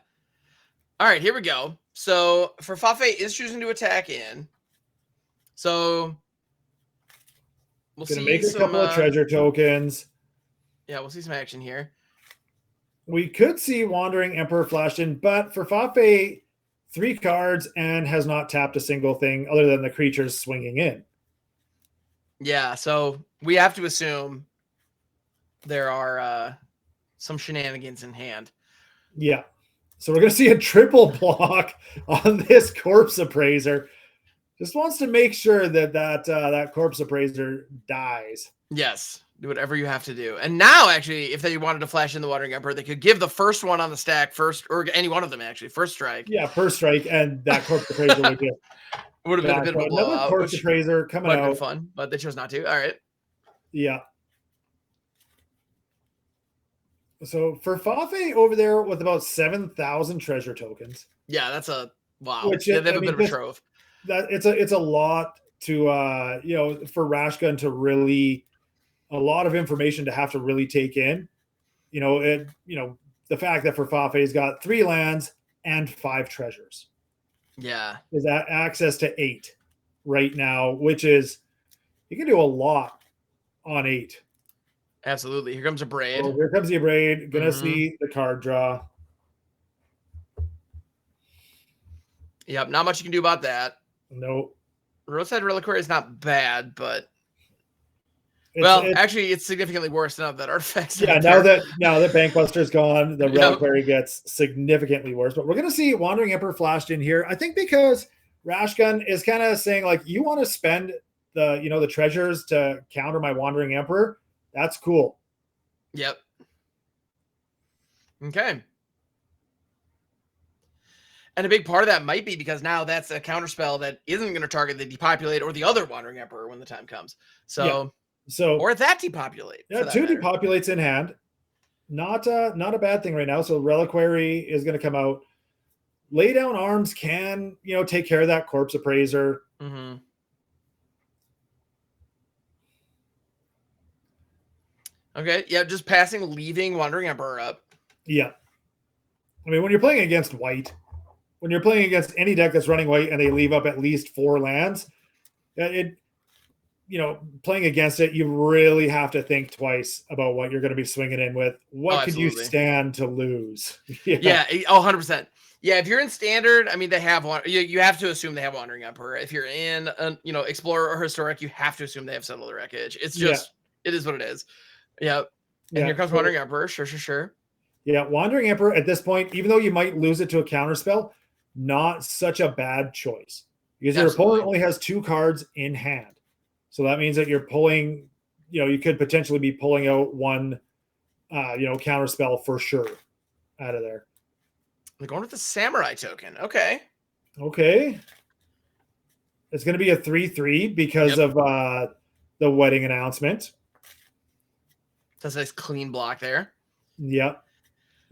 All right, here we go. So for Fafe is choosing to attack in. So we'll see. Make a couple of treasure tokens. Yeah, we'll see some action here. We could see Wandering Emperor flashed in, but for Fafe, 3 cards and has not tapped a single thing other than the creatures swinging in. Yeah, so we have to assume there are some shenanigans in hand. Yeah. So we're going to see a triple block on this Corpse Appraiser. Just wants to make sure that Corpse Appraiser dies. Yes. Do whatever you have to do. And now, actually, if they wanted to flash in the Wandering Emperor, they could give the first one on the stack first, or any one of them, actually, first strike. Yeah, first strike, and that Corpse Appraiser would have been a bit of a blowout. Another Corpse Appraiser coming out. Would have been fun, but they chose not to. All right. Yeah. So for Fafe over there with about 7,000 treasure tokens. Yeah, that's a wow. Which they have a bit of a trove. That it's a lot to you know, for Rashgun to really, a lot of information to have to really take in. You know, the fact that for Fafe's got 3 lands and 5 treasures. Yeah. Is that access to 8 right now, which is, you can do a lot on 8. Absolutely. Here comes a braid. So here comes the braid. Gonna see the card draw. Yep. Not much you can do about that. Nope. Roadside Reliquary is not bad, but actually, it's significantly worse now that artifacts. Yeah, now that Bankbuster's gone, the Reliquary gets significantly worse. But we're gonna see Wandering Emperor flashed in here. I think because Rash Gun is kind of saying like, you want to spend the, you know, the treasures to counter my Wandering Emperor. That's cool. Yep. Okay. And a big part of that might be because now that's a counterspell that isn't going to target the Depopulate or the other Wandering Emperor when the time comes. So, yeah. So or that Depopulate. Yeah, 2 Depopulates in hand. Not a bad thing right now. So Reliquary is going to come out. Lay Down Arms can, you know, take care of that Corpse Appraiser. Mm-hmm. Okay, yeah, just passing, leaving Wandering Emperor up. Yeah. I mean, when you're playing against white, when you're playing against any deck that's running white and they leave up at least 4 lands, it, you know, playing against it, you really have to think twice about what you're going to be swinging in with. What could you stand to lose? Yeah, 100%. Yeah, if you're in Standard, I mean, they have one. You have to assume they have Wandering Emperor. If you're in, you know, Explorer or Historic, you have to assume they have Settle the Wreckage. It's just, it is what it is. Yep. And here comes Wandering Emperor. Sure. Yeah, Wandering Emperor at this point, even though you might lose it to a counterspell, not such a bad choice because your opponent only has 2 cards in hand. So that means that you're pulling, you know, you could potentially be pulling out 1, you know, counterspell for sure out of there. They're going with the Samurai token. Okay. It's going to be a 3/3 because of the wedding announcement. That's a nice clean block there. Yep.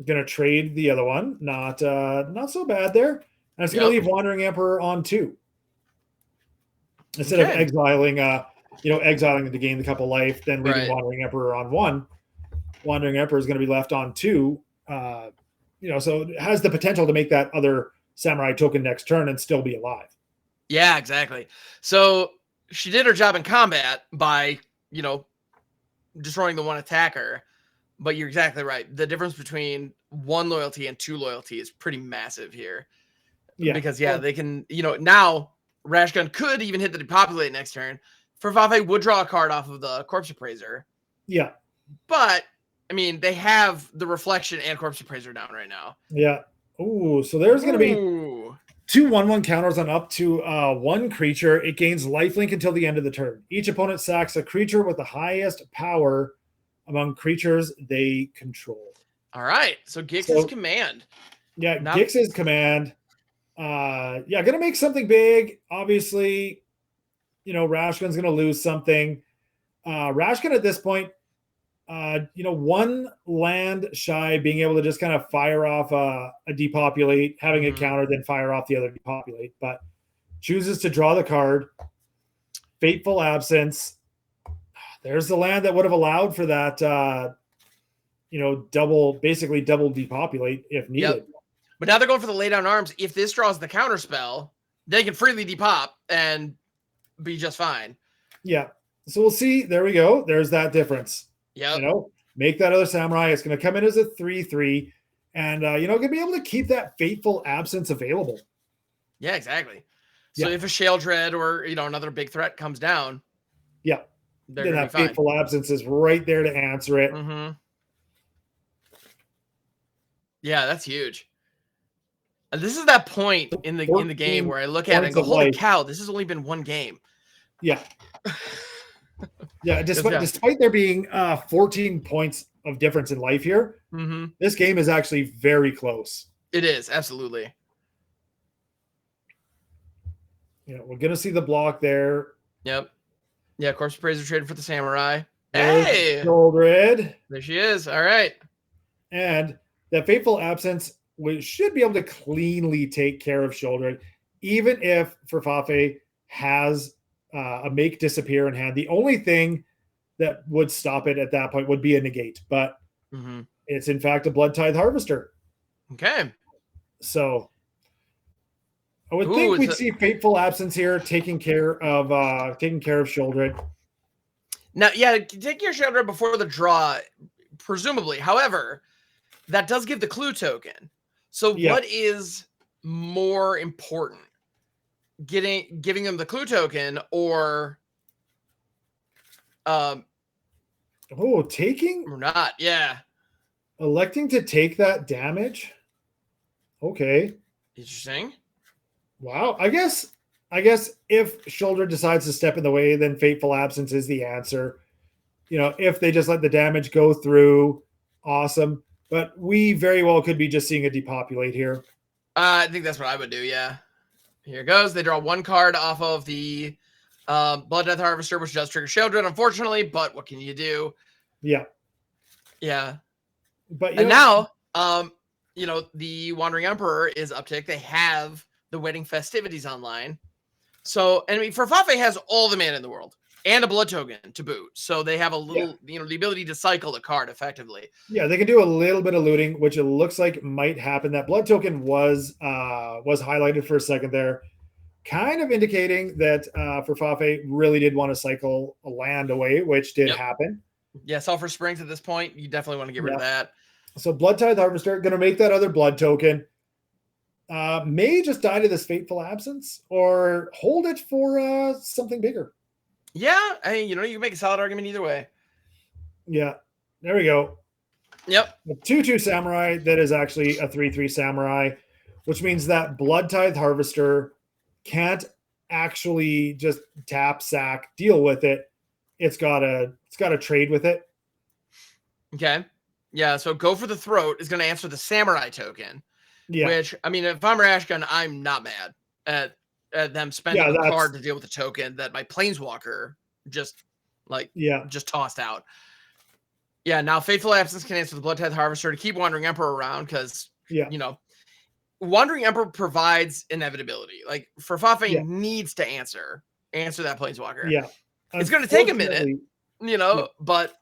Going to trade the other one. Not so bad there. And it's going to leave Wandering Emperor on 2. Instead of exiling, you know, exiling to gain the couple life, then leaving Wandering Emperor on 1. Wandering Emperor is going to be left on 2. You know, so it has the potential to make that other Samurai token next turn and still be alive. Yeah, exactly. So she did her job in combat by, you know, destroying the 1 attacker. But you're exactly right. The difference between 1 loyalty and 2 loyalty is pretty massive here. Yeah. Because, they can, you know, now Rash Gun could even hit the Depopulate next turn. Furfave would draw a card off of the Corpse Appraiser. Yeah. But, I mean, they have the Reflection and Corpse Appraiser down right now. Yeah. Ooh, so there's going to be 2 1/1 counters on up to 1 creature. It gains lifelink until the end of the turn. Each opponent sacks a creature with the highest power among creatures they control. All right. So Gix's command. Yeah, Gix's command. Going to make something big. Obviously, you know, Rashgun's going to lose something. Rashgun at this point, you know, 1 land shy, being able to just kind of fire off a Depopulate, having it counter, then fire off the other Depopulate, but chooses to draw the card. Fateful Absence. There's the land that would have allowed for that, you know, basically double Depopulate if needed. Yep. But now they're going for the Lay Down Arms. If this draws the counter spell, they can freely depop and be just fine. Yeah. So we'll see. There we go. There's that difference. Yeah. You know, make that other Samurai. It's going to come in as a 3/3, and you know, going to be able to keep that Fateful Absence available. Yeah, exactly. So if a Shale Dread or, you know, another big threat comes down, then that Fateful Absence is right there to answer it. Mm-hmm. Yeah, that's huge. And this is that point in the game where I look at it and go, "Holy cow! This has only been 1 game." Yeah. Yeah. Despite there being 14 points of difference in life here, this game is actually very close. It is, absolutely. You know, we're gonna see the block there. Yep. Yeah, Corpse Appraiser traded for the Samurai. Hey, Goldred. There she is. All right. And that Fateful Absence, we should be able to cleanly take care of Sheoldred, even if Furfave has a Make Disappear in hand. The only thing that would stop it at that point would be a negate, but it's in fact a Blood Tithe Harvester. Okay. So I would think we'd see Fateful Absence here taking care of Sheoldred. Now, yeah, take your Sheoldred before the draw, presumably. However, that does give the clue token. So what is more important? Giving them the clue token or taking or not? Yeah. Electing to take that damage. Okay. Interesting. Wow. I guess I guess if Shoulder decides to step in the way, then Fateful Absence is the answer. If they just let the damage go through, awesome. But we very well could be just seeing a depopulate here. I think that's what I would do, yeah. Here it goes. They draw one card off of the Blood Death Harvester, which does trigger Sheldred, unfortunately, but what can you do? Yeah. Yeah. But now, the Wandering Emperor is uptick. They have the Wedding Festivities online. So, I mean, Farfafe has all the mana in the world and a blood token to boot. So they have a little, the ability to cycle the card effectively. Yeah, they can do a little bit of looting, which it looks like might happen. That blood token was highlighted for a second there, kind of indicating that Farfafe really did want to cycle a land away, which did happen. Yeah, Sulfur Springs at this point, you definitely want to get rid of that. So Blood Tithe Harvester, going to make that other blood token. May just die to this Fateful Absence or hold it for something bigger. Yeah, I mean, you can make a solid argument either way. Yeah, there we go. Yep. A 2/2 Samurai that is actually a 3/3 Samurai, which means that Blood Tithe Harvester can't actually just tap, sack, deal with it. It's got to trade with it. Okay. Yeah, so Go for the Throat is going to answer the Samurai token. Yeah. Which, I mean, if I'm Rashgun, I'm not mad at them spending a card to deal with the token that my Planeswalker just tossed out. Yeah, now Fateful Absence can answer the Blood Tithe Harvester to keep Wandering Emperor around because, Wandering Emperor provides inevitability. Like, Farfafe needs to answer that Planeswalker. Yeah. It's going to take a minute, but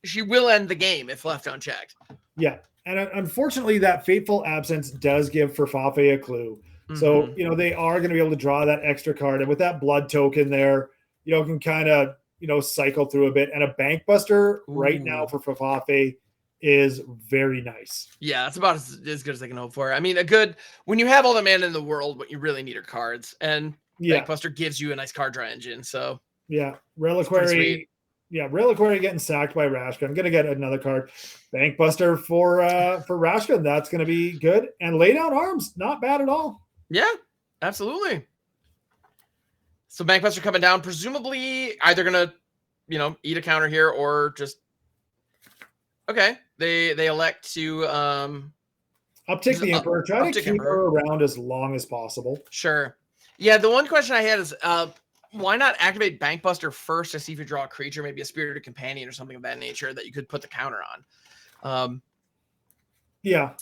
she will end the game if left unchecked. Yeah. And unfortunately, that Fateful Absence does give Farfafe a clue. Mm-hmm. So, they are going to be able to draw that extra card. And with that blood token there, can kind of, cycle through a bit. And a Bank Buster right now for Farfafe is very nice. Yeah, that's about as good as I can hope for. I mean, when you have all the mana in the world, what you really need are cards. And Bank Buster gives you a nice card draw engine. So, yeah, Reliquary. Yeah, Reliquary getting sacked by Rashgun. Going to get another card. Bank Buster for Rashgun. That's going to be good. And Lay Down Arms, not bad at all. Yeah, absolutely. So Bank Buster coming down, presumably either going to, eat a counter here or just okay. They elect to uptick the Emperor. Try to keep her around as long as possible. Sure. Yeah, the one question I had is why not activate Bank Buster first to see if you draw a creature, maybe a Spirited Companion or something of that nature that you could put the counter on? Yeah.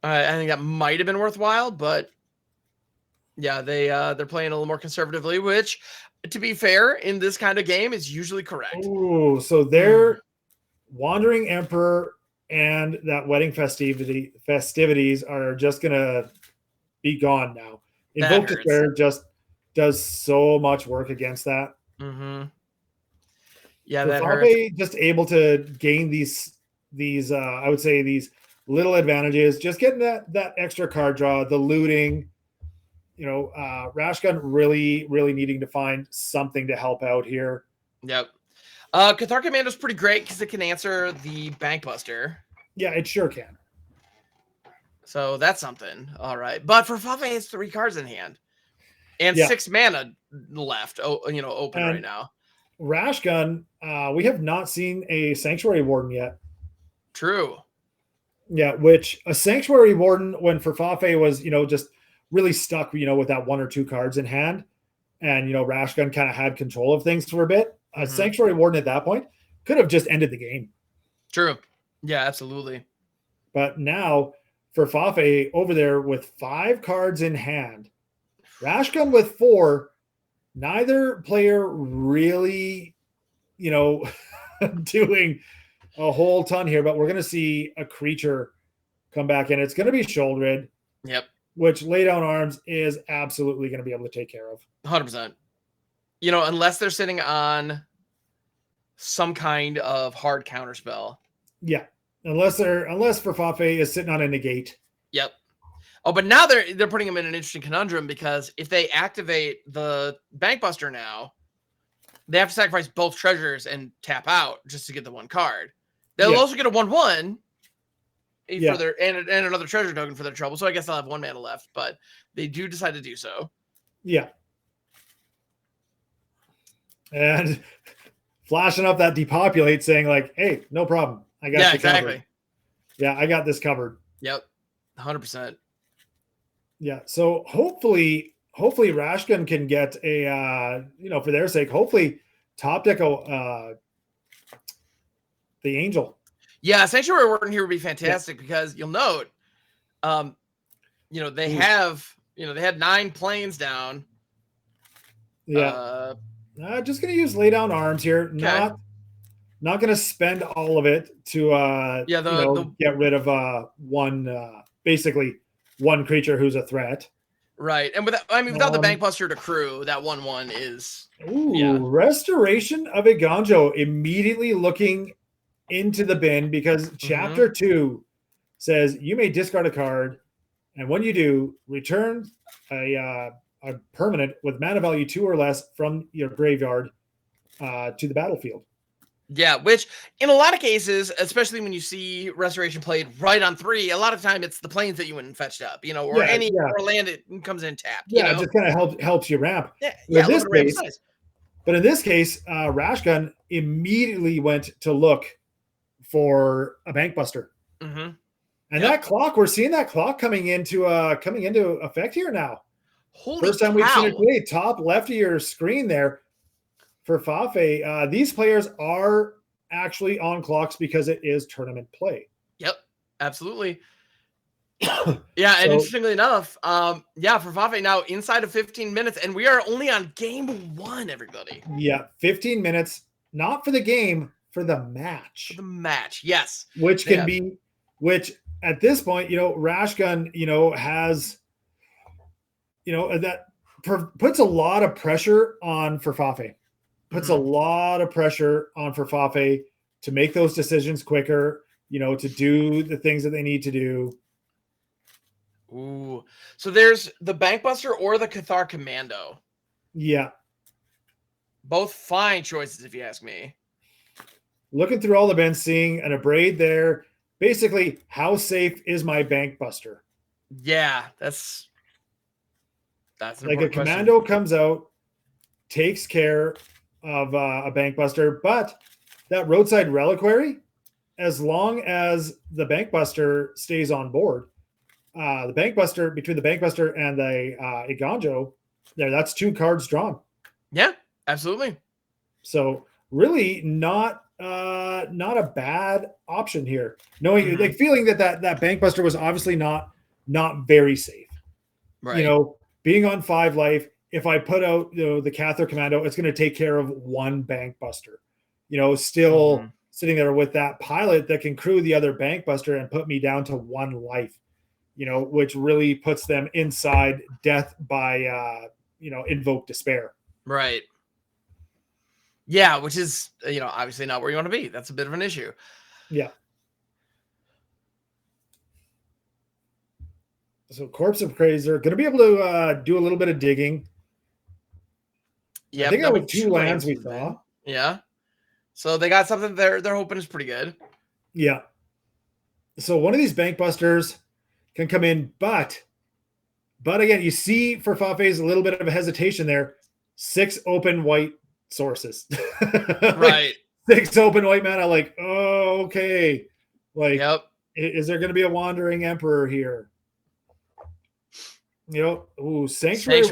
I think that might have been worthwhile, but yeah, they're playing a little more conservatively, which, to be fair, in this kind of game is usually correct. Ooh, so they're Wandering Emperor and that Wedding festivities are just gonna be gone now. Invoke Despair just does so much work against that. Mm-hmm. Yeah, that hurts. Just able to gain these I would say these little advantages, just getting that extra card draw, the looting, Rashgun really, really needing to find something to help out here. Yep. Cathar Commando is pretty great because it can answer the Bank Buster. Yeah, it sure can. So that's something. All right. But for Farfafe, it's 3 cards in hand. And 6 mana left, open right now. Rashgun, we have not seen a Sanctuary Warden yet. True. Yeah, which a Sanctuary Warden, when Farfafe was, just really stuck, with that 1 or 2 cards in hand, and, Rashgun kind of had control of things for a bit. A Sanctuary Warden at that point could have just ended the game. True. Yeah, absolutely. But now, Farfafe over there with 5 cards in hand, Rashgun with 4, neither player really, doing a whole ton here, but we're going to see a creature come back in. It's going to be Sheoldred. Yep. Which Lay Down Arms is absolutely going to be able to take care of. 100%. Unless they're sitting on some kind of hard counterspell. Yeah. Unless Farfafe is sitting on a negate. Yep. Oh, but now they're putting them in an interesting conundrum because if they activate the Bank Buster now, they have to sacrifice both treasures and tap out just to get the 1 card. They'll also get a 1/1 for their and another treasure token for their trouble. So I guess they'll have 1 mana left, but they do decide to do so. Yeah. and flashing up that depopulate, saying like, "Hey, no problem. I got you covered. Yeah, I got this covered." Yep, 100%. Yeah. So hopefully Rashgun can get a for their sake, hopefully top deck the Angel. Yeah, Sanctuary Warden here would be fantastic because you'll note, they have, they had 9 planes down. Yeah. Just gonna use lay down arms here. Okay. Not gonna spend all of it to get rid of basically one creature who's a threat. Right. And without the Bankbuster to crew, that 1/1 is Restoration of Iganjo immediately looking into the bin because chapter 2 says you may discard a card, and when you do, return a permanent with mana value 2 or less from your graveyard to the battlefield. Yeah, which in a lot of cases, especially when you see Restoration played right on 3, a lot of time it's the planes that you wouldn't fetched up, or or land it comes in tapped. It just kind of helps you ramp. Yeah, but in this case, Rashgun immediately went to look for a Bankbuster. Mm-hmm. And that clock, we're seeing that clock coming into effect here now. Holy First time we've seen it play, top left of your screen there for Fafe. These players are actually on clocks because it is tournament play. Yep, absolutely. And interestingly enough, for Fafe now inside of 15 minutes, and we are only on game 1, everybody. Yeah, 15 minutes, not for the game, for the match. For the match, yes. Which at this point, Rashgun, has, that puts a lot of pressure on for Fafe. Puts a lot of pressure on for Fafe to make those decisions quicker, to do the things that they need to do. Ooh. So there's the Bankbuster or the Cathar Commando. Yeah. Both fine choices, if you ask me. Looking through all the bins, seeing an Abrade there. Basically, how safe is my Bankbuster? Yeah, that's like a Commando comes out, takes care of a Bankbuster, but that Roadside Reliquary, as long as the Bankbuster stays on board, the Bankbuster, between the Bankbuster and the Iganjo, that's 2 cards drawn. Yeah, absolutely. So really not a bad option here. Knowing like feeling that Bankbuster was obviously not very safe. Right. Being on 5 life, if I put out the Cathar Commando, it's going to take care of 1 Bankbuster. Still sitting there with that pilot that can crew the other Bankbuster and put me down to 1 life. Which really puts them inside death by Invoke Despair. Right. Yeah, which is, obviously not where you want to be. That's a bit of an issue. Yeah. So Corpse Appraiser going to be able to do a little bit of digging. Yeah, I think that was 2 lands we saw. Yeah. So they got something they're hoping is pretty good. Yeah. So one of these Bankbusters can come in, but again, you see for Fafe's a little bit of a hesitation there. 6 open white sources. Right. 6 open white mana, okay. Yep. Is there going to be a Wandering Emperor here? Sanctuary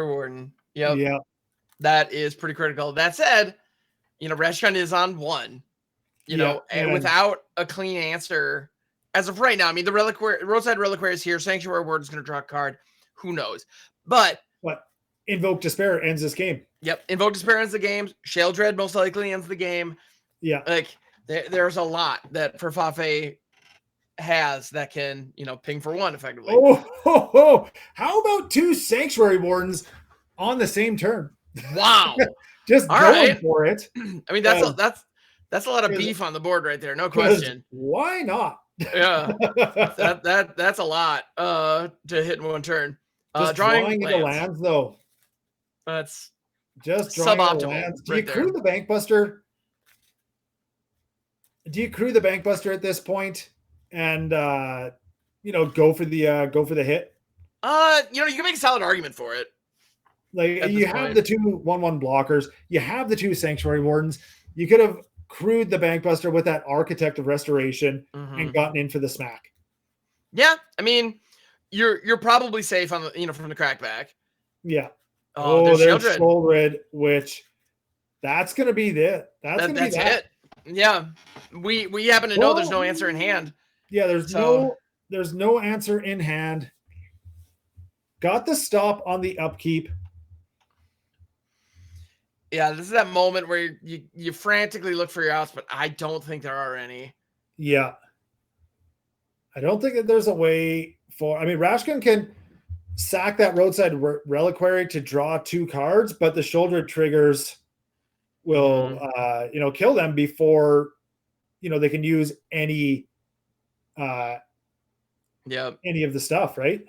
Warden. Yep. Yeah. That is pretty critical. That said, Rashgun is on 1. And without a clean answer as of right now. I mean, the Roadside Reliquary is here. Sanctuary Warden is going to draw a card. Who knows? But Invoke Despair ends this game. Yep. Invoke Despair ends the game. Shale Dread most likely ends the game. Yeah. There's a lot that for Fafe has that can, ping for 1 effectively. How about 2 Sanctuary Wardens on the same turn? Wow. Just going for it. I mean, that's a lot of beef on the board right there. No question. Why not? Yeah. That's a lot to hit in 1 turn. Just drawing into lands though. That's just drawing suboptimal. Lands. Do you crew the Bankbuster? Do you crew the Bankbuster at this point and go for the hit? You can make a solid argument for it. Like At you this have point. the 2/1/1 blockers, you have the 2 Sanctuary Wardens. You could have crewed the Bankbuster with that Architect of Restoration and gotten in for the smack. Yeah, I mean, you're probably safe on the from the crackback. Yeah. Oh, There's Shieldred. Shouldred, which that's gonna be it. That's gonna be that. It. Yeah, we happen to know there's no answer in hand. Yeah, there's no answer in hand. Got the stop on the upkeep. Yeah, this is that moment where you frantically look for your outs, but I don't think there are any. Yeah. I don't think that there's a way for. I mean, Rashgun can sack that roadside reliquary to draw 2 cards, but the shoulder triggers will kill them before they can use any any of the stuff, right?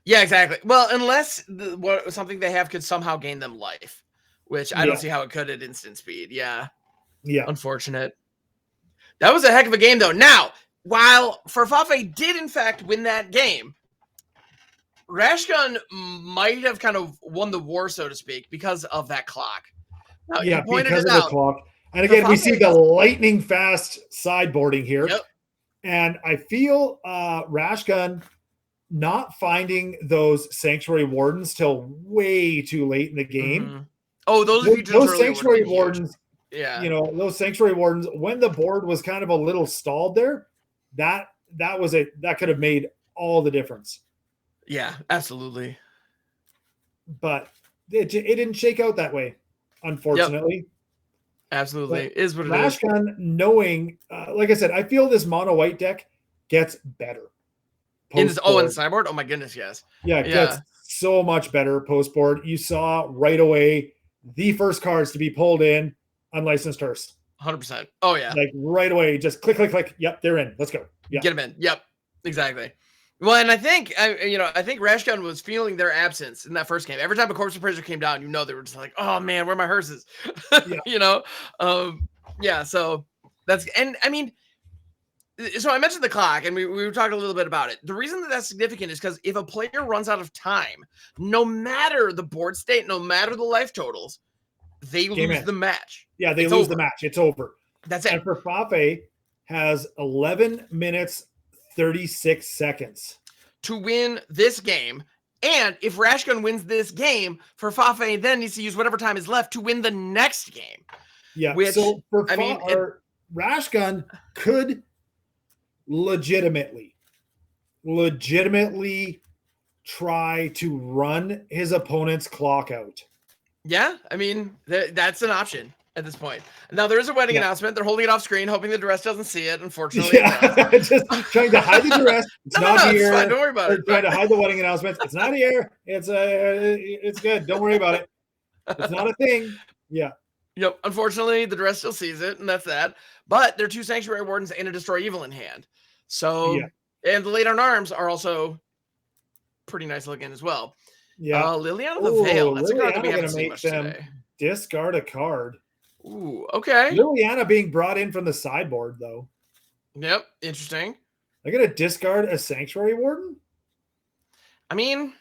Yeah, exactly. Well, unless something they have could somehow gain them life, which I don't see how it could at instant speed. Yeah. Unfortunate. That was a heck of a game, though. Now, while Farfafe did, in fact, win that game, Rashgun might have kind of won the war, so to speak, because of that clock. Now, because of the clock. And again, we see the lightning fast sideboarding here. Yep. And I feel Rashgun not finding those Sanctuary Wardens till way too late in the game. Oh, those Sanctuary Wardens. Yeah. Those Sanctuary Wardens, when the board was kind of a little stalled there, that could have made all the difference. Yeah, absolutely. But it didn't shake out that way, unfortunately. Yep. Absolutely. Is what it is. Rashgun, knowing, like I said, I feel this mono white deck gets better. In the sideboard? Oh my goodness, yes. Yeah, it gets so much better post board. You saw right away the first cards to be pulled in, Unlicensed Hearse. 100%. Oh yeah. Like right away, just click, click, click. Yep, they're in. Let's go. Yeah. Get them in. Yep. Exactly. Well, and I think Rashgun was feeling their absence in that first game. Every time a Corpse Appraiser came down, they were just like, "Oh man, where are my hearses?" Yeah. So that's, and I mean, so I mentioned the clock, and we were talking a little bit about it. The reason that that's significant is because if a player runs out of time, no matter the board state, no matter the life totals, they lose the match. Yeah, they lose the match. It's over. That's it. And Farfafe has 11 minutes, 36 seconds to win this game. And if Rashgun wins this game, Farfafe then needs to use whatever time is left to win the next game. Yeah. So Rashgun could legitimately try to run his opponent's clock out. Yeah, I mean, that's an option at this point. Now, there is a wedding announcement. They're holding it off screen, hoping the duress doesn't see it, unfortunately. Yeah, just trying to hide the duress. It's not here. It's fine. Don't worry about it. Trying to hide the wedding announcement. It's not here. It's good. Don't worry about it. It's not a thing. Yeah. Yep. Unfortunately, the duress still sees it, and that's that. But there are 2 Sanctuary Wardens and a Destroy Evil in hand. So, and the Late on Arms are also pretty nice looking as well. Yeah. Liliana the Veil. That's a card that we haven't seen much them today. Discard a card. Ooh, okay. Liliana being brought in from the sideboard, though. Yep, interesting. They're going to discard a Sanctuary Warden? I mean,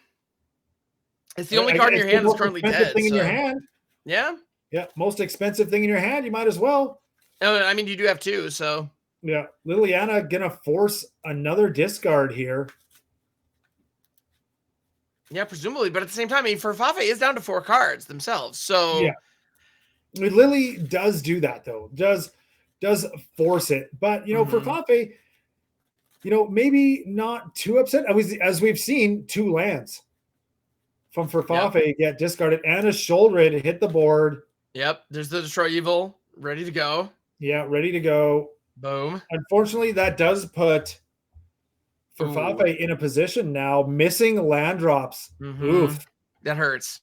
it's the only card in your hand that's currently dead. Thing in your hand. Yeah. Yeah, most expensive thing in your hand. You might as well. I mean, you do have 2, so. Yeah, Liliana going to force another discard here. Yeah, presumably, but at the same time, I mean, Farfafe is down to 4 cards themselves, so yeah. I mean, Lily does do that though. Does force it, but Farfafe, maybe not too upset. As we've seen, 2 lands from Farfafe get discarded and a Shouldered hit the board. Yep, there's the Destroy Evil ready to go. Yeah, ready to go. Boom. Unfortunately, that does put Farfafe in a position now, missing land drops. Oof. That hurts.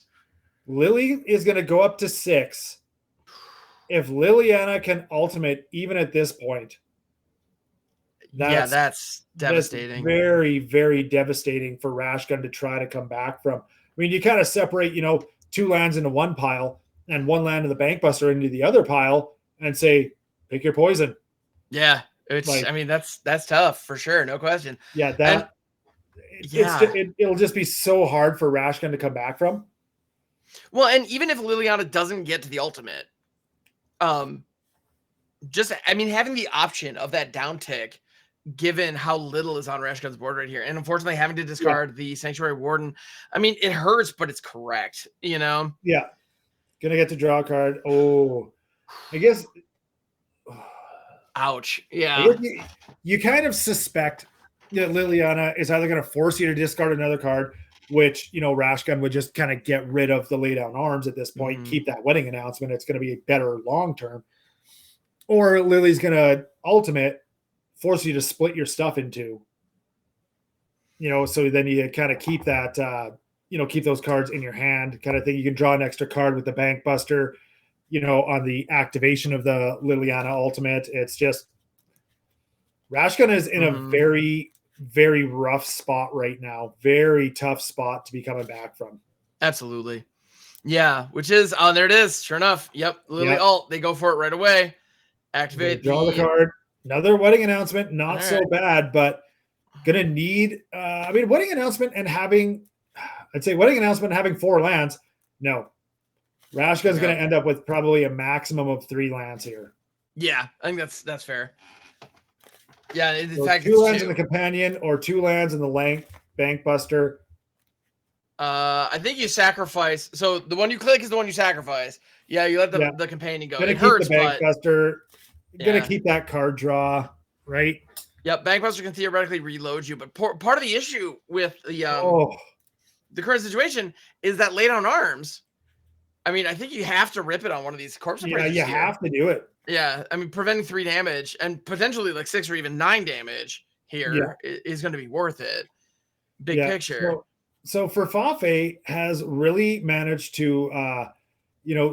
Lily is going to go up to 6. If Liliana can ultimate, even at this point, that's devastating. That's very, very devastating for Rashgun to try to come back from. I mean, you kind of separate, 2 lands into one pile and 1 land in the Bankbuster into the other pile and say, pick your poison. Yeah. I mean, that's tough for sure. No question. Yeah. It'll just be so hard for Rashgun to come back from. Well, and even if Liliana doesn't get to the ultimate, having the option of that down tick, given how little is on Rashgun's board right here, and unfortunately having to discard the Sanctuary Warden, I mean, it hurts, but it's correct, you know? Yeah. Gonna get to draw a card. Oh, I guess. Ouch. I Yeah. guess you kind of suspect that Liliana is either going to force you to discard another card, which, Rashgun would just kind of get rid of the lay down arms at this point, keep that wedding announcement. It's going to be better long term. Or Lily's going to ultimate, force you to split your stuff in two. So then you kind of keep that, keep those cards in your hand kind of thing. You can draw an extra card with the Bank Buster, on the activation of the Liliana ultimate. It's just Rashgun is in a very, very rough spot right now. Very tough spot to be coming back from. Absolutely. Yeah, which is, there it is. Sure enough. Yep. Lily ult. They go for it right away. Activate draw the card. Another wedding announcement. Not so bad, but gonna need wedding announcement and having wedding announcement and having 4 lands. No. Rashgun's gonna end up with probably a maximum of 3 lands here. Yeah, I think that's fair. Yeah, in so fact, 2 lands in the companion or 2 lands in the Bank Buster. I think you sacrifice. So the one you click is the one you sacrifice. Yeah, you let the companion go. Gonna it keep hurts, the Bank Buster. Gonna keep that card draw, right? Yep, Bank Buster can theoretically reload you, but part of the issue with the current situation is that lay down arms. I mean, I think you have to rip it on one of these corpse appraisers. Yeah, you have to do it. Yeah, I mean, preventing 3 damage and potentially like 6 or even 9 damage here is going to be worth it. Big picture. So for Fafe has really managed to,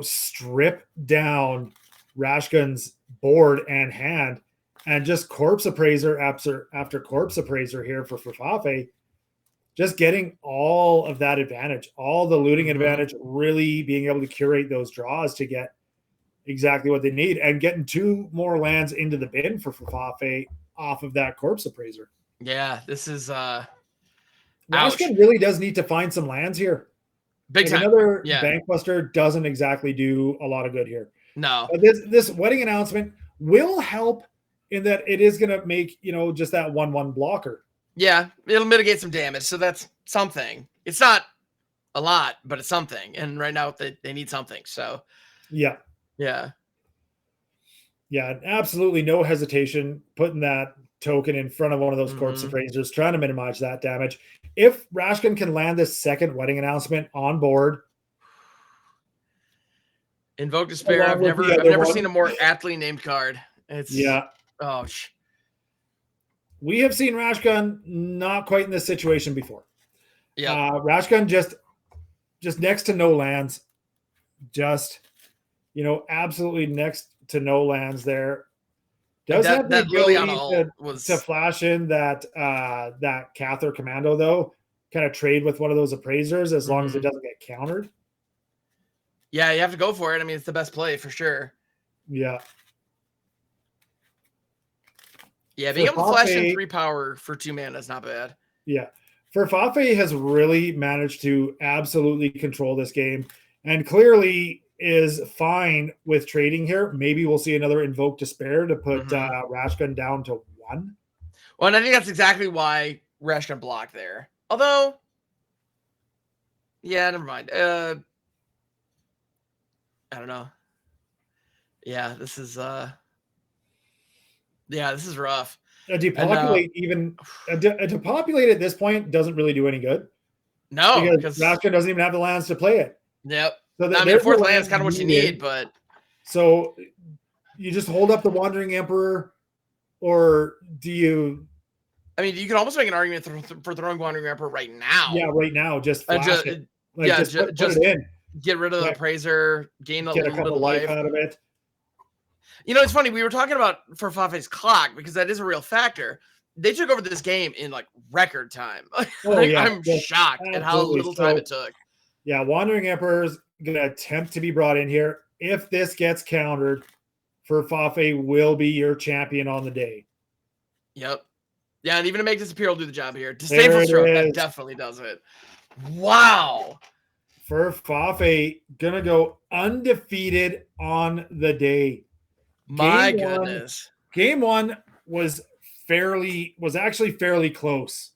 strip down Rashgun's board and hand, and just corpse appraiser after corpse appraiser here for Fafe. Just getting all of that advantage, all the looting advantage, really being able to curate those draws to get exactly what they need, and getting 2 more lands into the bin for Fafe off of that corpse appraiser. Yeah, this is Rashgun really does need to find some lands here. Big time. Another Bank Buster doesn't exactly do a lot of good here. No. But this wedding announcement will help in that it is going to make, just that 1/1 blocker. Yeah, it'll mitigate some damage, so that's something. It's not a lot, but it's something. And right now they need something. So yeah, absolutely no hesitation putting that token in front of one of those corpse appraisers, trying to minimize that damage. If Rashgun can land this second wedding announcement on board, Invoke Despair. I've never seen a more aptly named card. It's we have seen Rashgun not quite in this situation before. Yeah, Rashgun just next to no lands, absolutely next to no lands there. Does have the ability to flash in that Cather Commando, though, kind of trade with one of those appraisers as long as it doesn't get countered. Yeah, you have to go for it. I mean, it's the best play for sure. Yeah. Yeah, being able to flash in 3 power for 2 mana is not bad. Yeah. For Fafe has really managed to absolutely control this game, and clearly is fine with trading here. Maybe we'll see another Invoke Despair to put Rashgun down to 1. Well, and I think that's exactly why Rashgun blocked there. Although, never mind. I don't know. Yeah, this is rough. A depopulate a depopulate at this point doesn't really do any good. No, because Rashgun doesn't even have the lands to play it. Yep. So I mean, 4th land is kind of what you need, but so you just hold up the Wandering Emperor, or do you? I mean, you can almost make an argument for throwing Wandering Emperor right now. Yeah, right now, just flash it. Just put it in. Get rid of the appraiser, gain a little bit of life out of it. It's funny. We were talking about for Fafe's clock because that is a real factor. They took over this game in like record time. I'm shocked at how little time it took. Yeah, Wandering Emperor's going to attempt to be brought in here. If this gets countered, Fafe will be your champion on the day. Yep. Yeah, and even to make Disappear will do the job here. Disdainful Stroke, that definitely does it. Wow. Furfafe gonna go undefeated on the day. My Game one- goodness. Game one was actually fairly close.